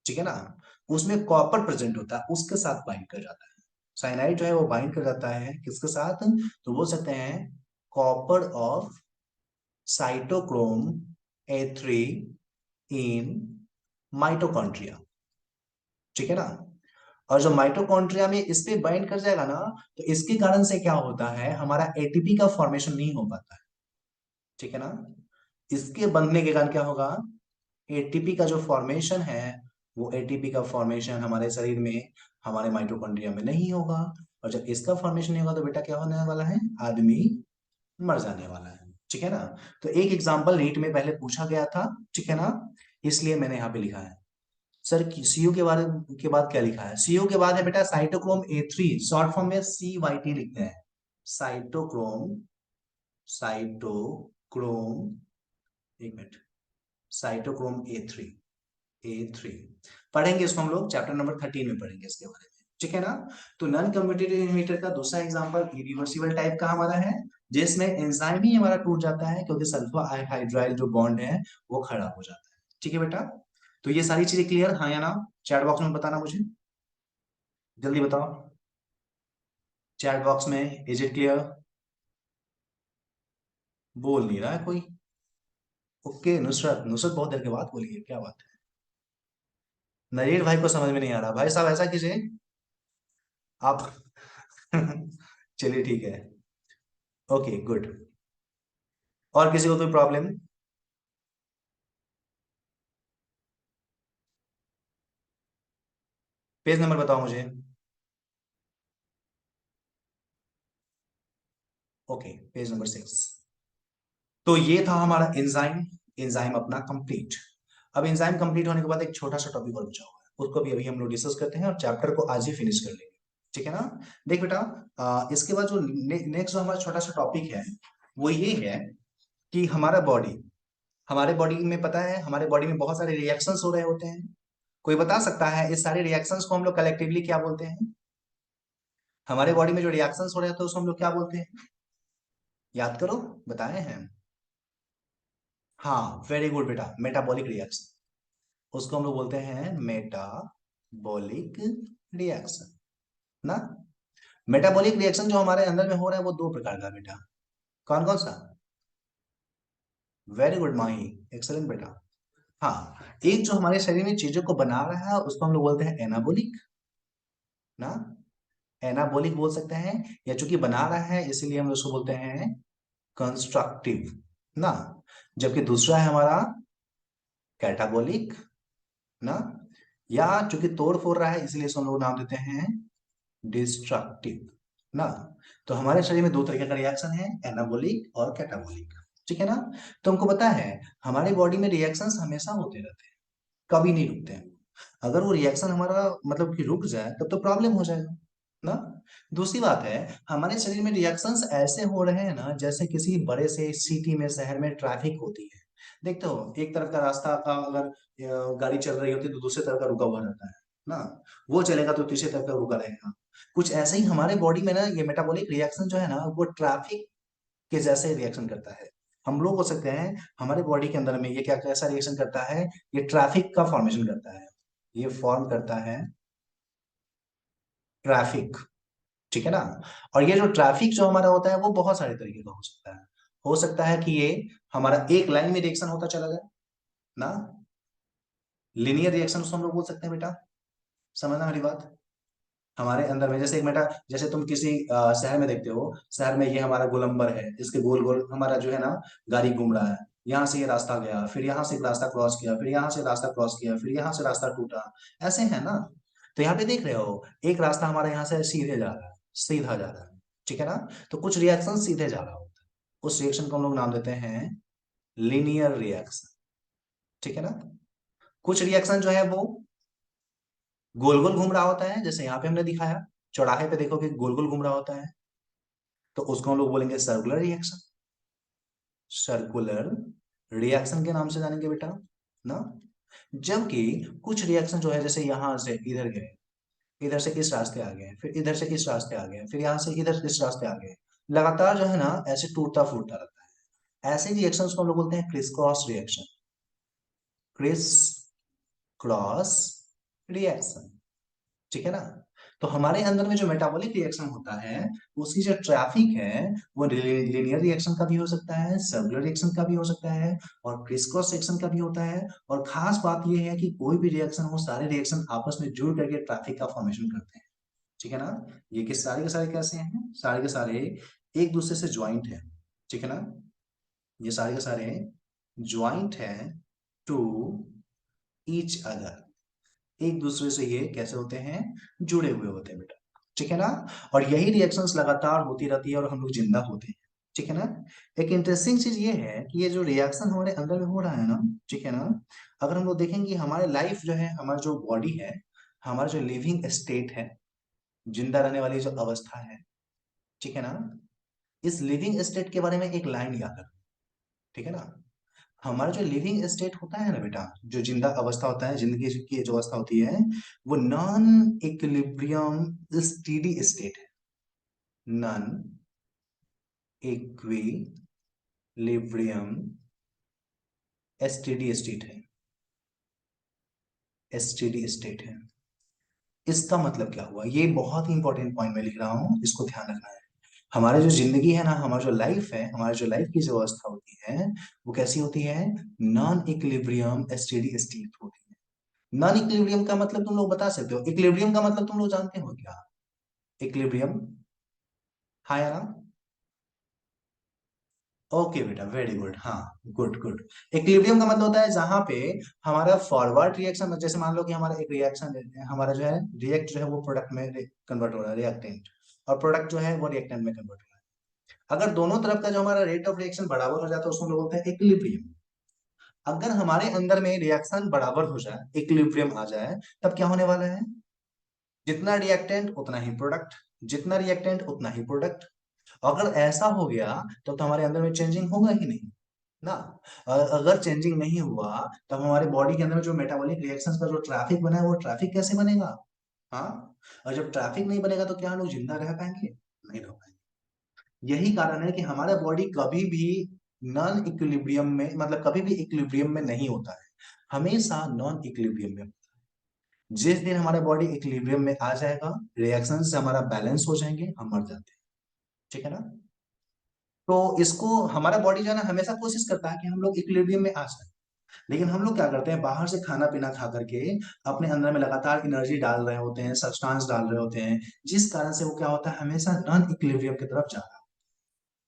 ठीक है ना। उसमें कॉपर प्रेजेंट होता है, उसके साथ बाइंड कर जाता है। साइनाइड जो है वो बाइंड कर जाता है किसके साथ, तो बोल सकते हैं copper of cytochrome A3 in mitochondria, ठीक है ना। और जो माइटोकॉन्ड्रिया में इस पे बाइंड कर जाएगा ना, तो इसके कारण से क्या होता है, हमारा एटीपी का फॉर्मेशन नहीं हो पाता है, ठीक है ना। इसके बनने के कारण क्या होगा, एटीपी का जो फॉर्मेशन है, वो एटीपी का फॉर्मेशन हमारे शरीर में, हमारे माइटोकॉन्ड्रिया में नहीं होगा। और जब इसका फॉर्मेशन नहीं होगा तो बेटा क्या होने वाला है, आदमी मर जाने वाला है, ठीक है ना। तो एक एग्जांपल नीट में पहले पूछा गया था, ठीक है ना, इसलिए मैंने यहाँ पे लिखा है। सर सीयू के बारे के बाद क्या लिखा है, सीयू के बाद है बेटा साइटोक्रोम A3, शॉर्ट फॉर्म में CYT लिखते हैं, साइटोक्रोम, साइटोक्रोम, एक मिनट, साइटोक्रोम ए थ्री पढ़ेंगे इसको हम लोग चैप्टर नंबर 13 में पढ़ेंगे इसके बारे में, ठीक है ना। तो नॉन कम्यूटेटिव इनहिबिटर का दूसरा एग्जांपल इरिवर्सिबल टाइप का हमारा है, जिसमें एंजाइम ही हमारा टूट जाता है क्योंकि सल्फर हाइड्राइल जो बॉन्ड है वो खड़ा हो जाता है, ठीक है बेटा। तो ये सारी चीजें क्लियर, हाँ या ना, चैट बॉक्स में बताना मुझे, जल्दी बताओ, चैट बॉक्स में इज इट क्लियर, बोल नहीं रहा है कोई। ओके, नुसरत, नुसरत बहुत देर के बाद बोली है, क्या बात है। नरेश भाई को समझ में नहीं आ रहा, भाई साहब ऐसा कीजिए आप चलिए ठीक है, ओके गुड। और किसी को कोई प्रॉब्लम, पेज नंबर बताओ मुझे। Okay, page number 6। तो ये था हमारा एंजाइम, एंजाइम अपना कंप्लीट। अब एंजाइम कंप्लीट होने के बाद एक छोटा सा टॉपिक और बचा हुआ है, उसको भी अभी हम लोग डिस्कस करते हैं और चैप्टर को आज ही फिनिश कर लेंगे, ठीक है ना। देख बेटा, इसके बाद जो नेक्स्ट जो हमारा छोटा सा टॉपिक है वो ये है कि हमारा बॉडी, हमारे बॉडी में पता है हमारे बॉडी में बहुत सारे रिएक्शंस हो रहे होते हैं। कोई बता सकता है इस सारे रिएक्शंस को हम लोग कलेक्टिवली क्या बोलते हैं, हमारे बॉडी में जो रिएक्शंस हो रहे होते हैं उसको हम लोग क्या बोलते हैं, याद करो, बताए हैं। हाँ वेरी गुड बेटा, मेटाबॉलिक रिएक्शन, उसको हम लोग बोलते हैं मेटाबॉलिक रिएक्शन ना। मेटाबॉलिक रिएक्शन जो हमारे अंदर में हो रहा है वो दो प्रकार का बेटा, कौन कौन सा, वेरी गुड माही, एक्सलेंट बेटा। हाँ, एक जो हमारे शरीर में चीजों को बना रहा है उसको हम लोग बोलते हैं एनाबोलिक ना, एनाबोलिक बोल सकते हैं, या चूंकि बना रहा है इसीलिए हम उसको बोलते हैं कंस्ट्रक्टिव ना। जबकि दूसरा है हमारा कैटाबोलिक ना, या चूंकि तोड़ फोड़ रहा है इसलिए इसको हम लोग नाम देते हैं डिस्ट्रक्टिव ना। तो हमारे शरीर में दो तरीके का रिएक्शन है, एनाबोलिक और कैटाबोलिक, ठीक है ना। तो हमको पता है हमारे बॉडी में रिएक्शंस हमेशा होते रहते हैं, कभी नहीं रुकते हैं। अगर वो रिएक्शन हमारा मतलब कि रुक जाए तब तो प्रॉब्लम हो जाएगा ना। दूसरी बात है, हमारे शरीर में रिएक्शंस ऐसे हो रहे हैं ना जैसे किसी बड़े से सिटी में, शहर में ट्रैफिक होती है, देखते हो एक तरफ का रास्ता का अगर गाड़ी चल रही होती है तो दूसरी तरफ का रुका हुआ रहता है ना, वो चलेगा तो तीसरी तरफ का रुका रहेगा। कुछ ऐसे ही हमारे बॉडी में ना ये मेटाबॉलिक रिएक्शन जो है ना वो ट्रैफिक के जैसे रिएक्शन करता है। हम लोग हो सकते हैं हमारे बॉडी के अंदर में ये क्या कैसा रिएक्शन करता है, ये ट्रैफिक का फॉर्मेशन करता है, ये फॉर्म करता है ट्रैफिक, ठीक है ना। और ये जो ट्रैफिक जो हमारा होता है वो बहुत सारे तरीके का हो सकता है, हो सकता है कि ये हमारा एक लाइन में रिएक्शन होता चला जाए ना, लिनियर रिएक्शन उसको हम लोग बोल सकते हैं बेटा, समझना मेरी बात। हमारे अंदर में जैसे एक बेटा, जैसे तुम किसी शहर में देखते हो, शहर में ये हमारा गोलंबर है, इसके गोल गोल हमारा जो है ना गाड़ी घूम रहा है, यहाँ से ये रास्ता गया, फिर यहाँ से एक रास्ता क्रॉस किया, फिर यहाँ से रास्ता क्रॉस किया, फिर यहाँ से रास्ता टूटा, ऐसे है ना। तो यहाँ पे देख रहे हो एक रास्ता हमारा यहाँ से सीधे जा रहा है, सीधा जा रहा है, ठीक है ना। तो कुछ रिएक्शन सीधे जा रहा होता है, उस रिएक्शन को हम लोग नाम देते हैं लीनियर रिएक्शन, ठीक है ना। कुछ रिएक्शन जो है वो गोल गोल घूम रहा होता है, जैसे यहाँ पे हमने दिखाया, चौराहे पे देखो कि गोल गोल घूम रहा होता है, तो उसको हम लोग बोलेंगे सर्कुलर रिएक्शन, सर्कुलर रिएक्शन के नाम से जानेंगे बेटा ना। जबकि कुछ रिएक्शन जो है जैसे यहां से इधर गए, इधर से इस रास्ते आ गए, फिर इधर से इस रास्ते आ गए, फिर यहां से इधर इस रास्ते आ गए, लगातार जो है ना ऐसे टूटता फूटता रहता है, ऐसे रिएक्शंस को हम लोग बोलते हैं criss cross reaction, criss cross reaction, ठीक है ना। तो हमारे अंदर में जो मेटाबॉलिक रिएक्शन होता है, उसकी जो ट्रैफिक है वो लिनियर रिएक्शन का भी हो सकता है, सर्कुलर रिएक्शन का भी हो सकता है, और क्रिस क्रॉस रिएक्शन का भी होता है। और खास बात यह है कि कोई भी रिएक्शन हो, सारे रिएक्शन आपस में जुड़ करके ट्रैफिक का फॉर्मेशन करते हैं। ठीक है ना। ये कि सारे के सारे कैसे हैं, सारे के सारे एक दूसरे से ज्वाइंट है। ठीक है ना। ये सारे के सारे ज्वाइंट है टू ईच अदर। एक दूसरे से ये कैसे होते हैं, जुड़े हुए होते हैं बेटा। ठीक है ना। और यही रिएक्शंस लगातार होती रहती है और हम लोग जिंदा होते हैं। ठीक है ना। एक इंटरेस्टिंग चीज ये है कि ये जो रिएक्शन हमारे अंदर में हो रहा है ना, ठीक है ना, अगर हम लोग देखेंगे हमारे लाइफ जो है, हमारा जो बॉडी है, हमारा जो लिविंग स्टेट है, जिंदा रहने वाली जो अवस्था है, ठीक है ना, इस लिविंग स्टेट के बारे में एक लाइन याद रखो। ठीक है ना। हमारा जो लिविंग स्टेट होता है ना बेटा, जो जिंदा अवस्था होता है, जिंदगी की जो अवस्था होती है, वो नॉन इक्विलिब्रियम स्टेडी स्टेट है। नॉन इक्विलिब्रियम स्टेडी स्टेट है। स्टेडी स्टेट है। इसका मतलब क्या हुआ, ये बहुत ही इंपॉर्टेंट पॉइंट मैं लिख रहा हूं, इसको ध्यान रखना है। हमारे जो जिंदगी है ना, हमारा जो लाइफ है, हमारे जो लाइफ की जो अवस्था होती है, वो कैसी होती है, नॉन इक्विलिब्रियम स्टेडी स्टेट होती है। नॉन इक्विलिब्रियम का मतलब तुम लोग बता सकते हो, इक्विलिब्रियम का मतलब तुम लोग जानते हो क्या, इक्विलिब्रियम, हाँ या ना। ओके बेटा, वेरी गुड, हाँ, गुड गुड। इक्विलिब्रियम का मतलब होता है जहां पे हमारा फॉरवर्ड रिएक्शन, जैसे मान लो कि हमारा एक रिएक्शन, हमारा जो है रिएक्ट जो है वो प्रोडक्ट में कन्वर्ट हो रहा है, रिएक्टेंट, और प्रोडक्ट जो है वो रिएक्टेंट में कन्वर्ट हो रहा है। अगर दोनों तरफ का जो हमारा रेट ऑफ रिएक्शन बराबर हो जाता है, उसको लोग बोलते हैं इक्विलिब्रियम। अगर हमारे अंदर में रिएक्शन बराबर हो जाए, इक्विलिब्रियम आ जाए, तब क्या होने वाला है, जितना रिएक्टेंट उतना ही प्रोडक्ट, जितना रिएक्टेंट उतना ही प्रोडक्ट। अगर ऐसा हो गया तो हमारे अंदर में चेंजिंग होगा ही नहीं ना। अगर चेंजिंग नहीं हुआ, तब हमारे बॉडी के अंदर में जो मेटाबॉलिक रिएक्शंस का जो ट्रैफिक बना है, वो ट्रैफिक कैसे बनेगा। हाँ। और जब ट्रैफिक नहीं बनेगा तो क्या हम लोग जिंदा रह पाएंगे, नहीं रह पाएंगे। यही कारण है कि हमारा बॉडी कभी भी नॉन इक्विलिब्रियम में, मतलब कभी भी इक्विलिब्रियम में नहीं होता है, हमेशा नॉन इक्विलिब्रियम में। जिस दिन हमारा बॉडी इक्विलिब्रियम में आ जाएगा, रिएक्शन से हमारा बैलेंस हो जाएंगे, हम मर जाते हैं। ठीक है ना। तो इसको हमारा बॉडी जो है ना, हमेशा कोशिश करता है कि हम लोग इक्विलिब्रियम में आ जाए। लेकिन हम लोग क्या करते हैं, बाहर से खाना पीना खा करके अपने अंदर में लगातार एनर्जी डाल रहे होते हैं, सब्सटेंस डाल रहे होते हैं, जिस कारण से वो क्या होता है, हमेशा नॉन इक्विलिब्रियम की तरफ जा रहा है।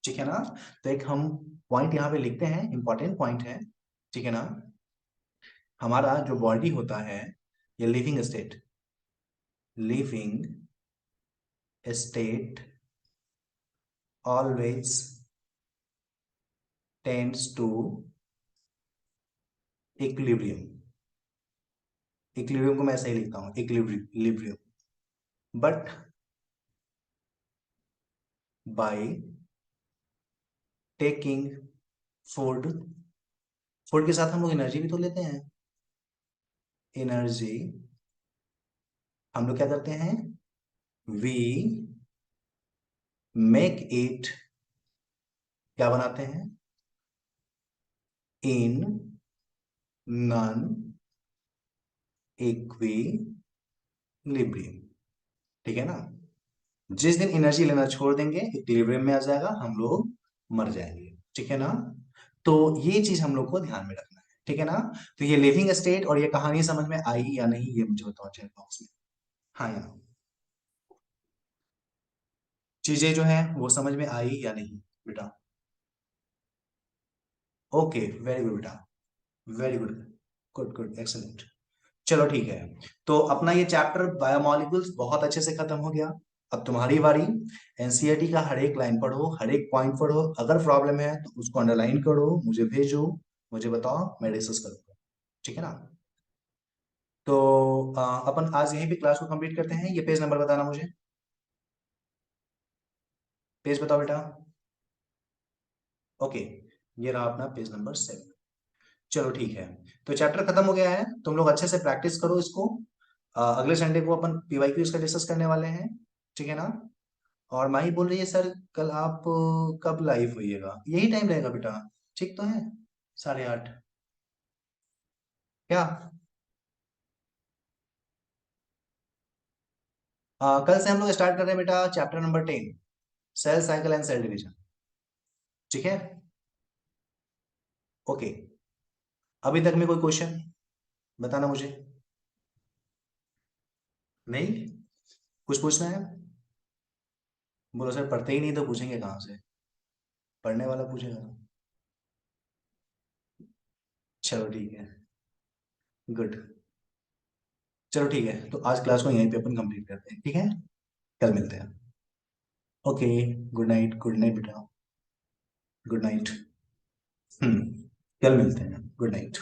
ठीक है ना। तो एक हम पॉइंट यहाँ पे लिखते हैं, इंपॉर्टेंट पॉइंट है। ठीक है ना। हमारा जो बॉडी होता है, ये living state, living state always tends to equilibrium. Equilibrium को मैं ऐसे ही लिखता हूँ, equilibrium. But by taking food, food के साथ हम लोग एनर्जी भी तो लेते हैं, एनर्जी, हम लोग क्या करते हैं, वी मेक इट, क्या बनाते हैं, इन नॉन इक्विलिब्रियम। ठीक है ना। जिस दिन एनर्जी लेना छोड़ देंगे, इक्विलिब्रियम में आ जाएगा, हम लोग मर जाएंगे। ठीक है ना। तो ये चीज हम लोग को ध्यान में रखना है। ठीक है ना। तो ये लिविंग स्टेट और ये कहानी समझ में आई या नहीं, ये मुझे बताओ चैट बॉक्स में, हाँ या ना। चीजें जो है वो समझ में आई या नहीं बेटा। ओके, वेरी गुड बेटा, very good, good good, excellent. चलो ठीक है। तो अपना ये चैप्टर बायोमोलिक्यूल्स बहुत अच्छे से खत्म हो गया। अब तुम्हारी बारी। एनसीईआरटी का हर एक लाइन पढ़ो, हर एक पॉइंट पढ़ो, अगर प्रॉब्लम है तो उसको अंडरलाइन करो, मुझे भेजो, मुझे बताओ, मैं डिस्कस करूंगा। ठीक है ना। तो अपन आज यहीं पे क्लास को कंप्लीट करते हैं। ये पेज नंबर बताना मुझे, पेज बताओ बेटा। ओके, ये रहा अपना पेज नंबर 7। चलो ठीक है। तो चैप्टर खत्म हो गया है, तुम लोग अच्छे से प्रैक्टिस करो इसको। अगले संडे को अपन पीवाईक्यू इसका डिस्कस करने वाले हैं। ठीक है ना। और माही बोल रही है सर, कल आप कब लाइव होइएगा, यही टाइम रहेगा बेटा, ठीक तो है, 8:30, क्या। कल से हम लोग स्टार्ट कर रहे हैं बेटा chapter number 10, cell cycle and cell division. ठीक है, ओके। अभी तक में कोई क्वेश्चन बताना मुझे? नहीं, कुछ पूछना है? बोलो सर पढ़ते ही नहीं तो पूछेंगे कहाँ से, पढ़ने वाला पूछेगा। चलो ठीक है, गुड। चलो ठीक है, तो आज क्लास को यहीं पे अपन कंप्लीट करते हैं, ठीक है? कल मिलते हैं। Okay, good night, good night बेटा, गुड नाइट। हम्म, कल मिलते हैं, गुड नाइट।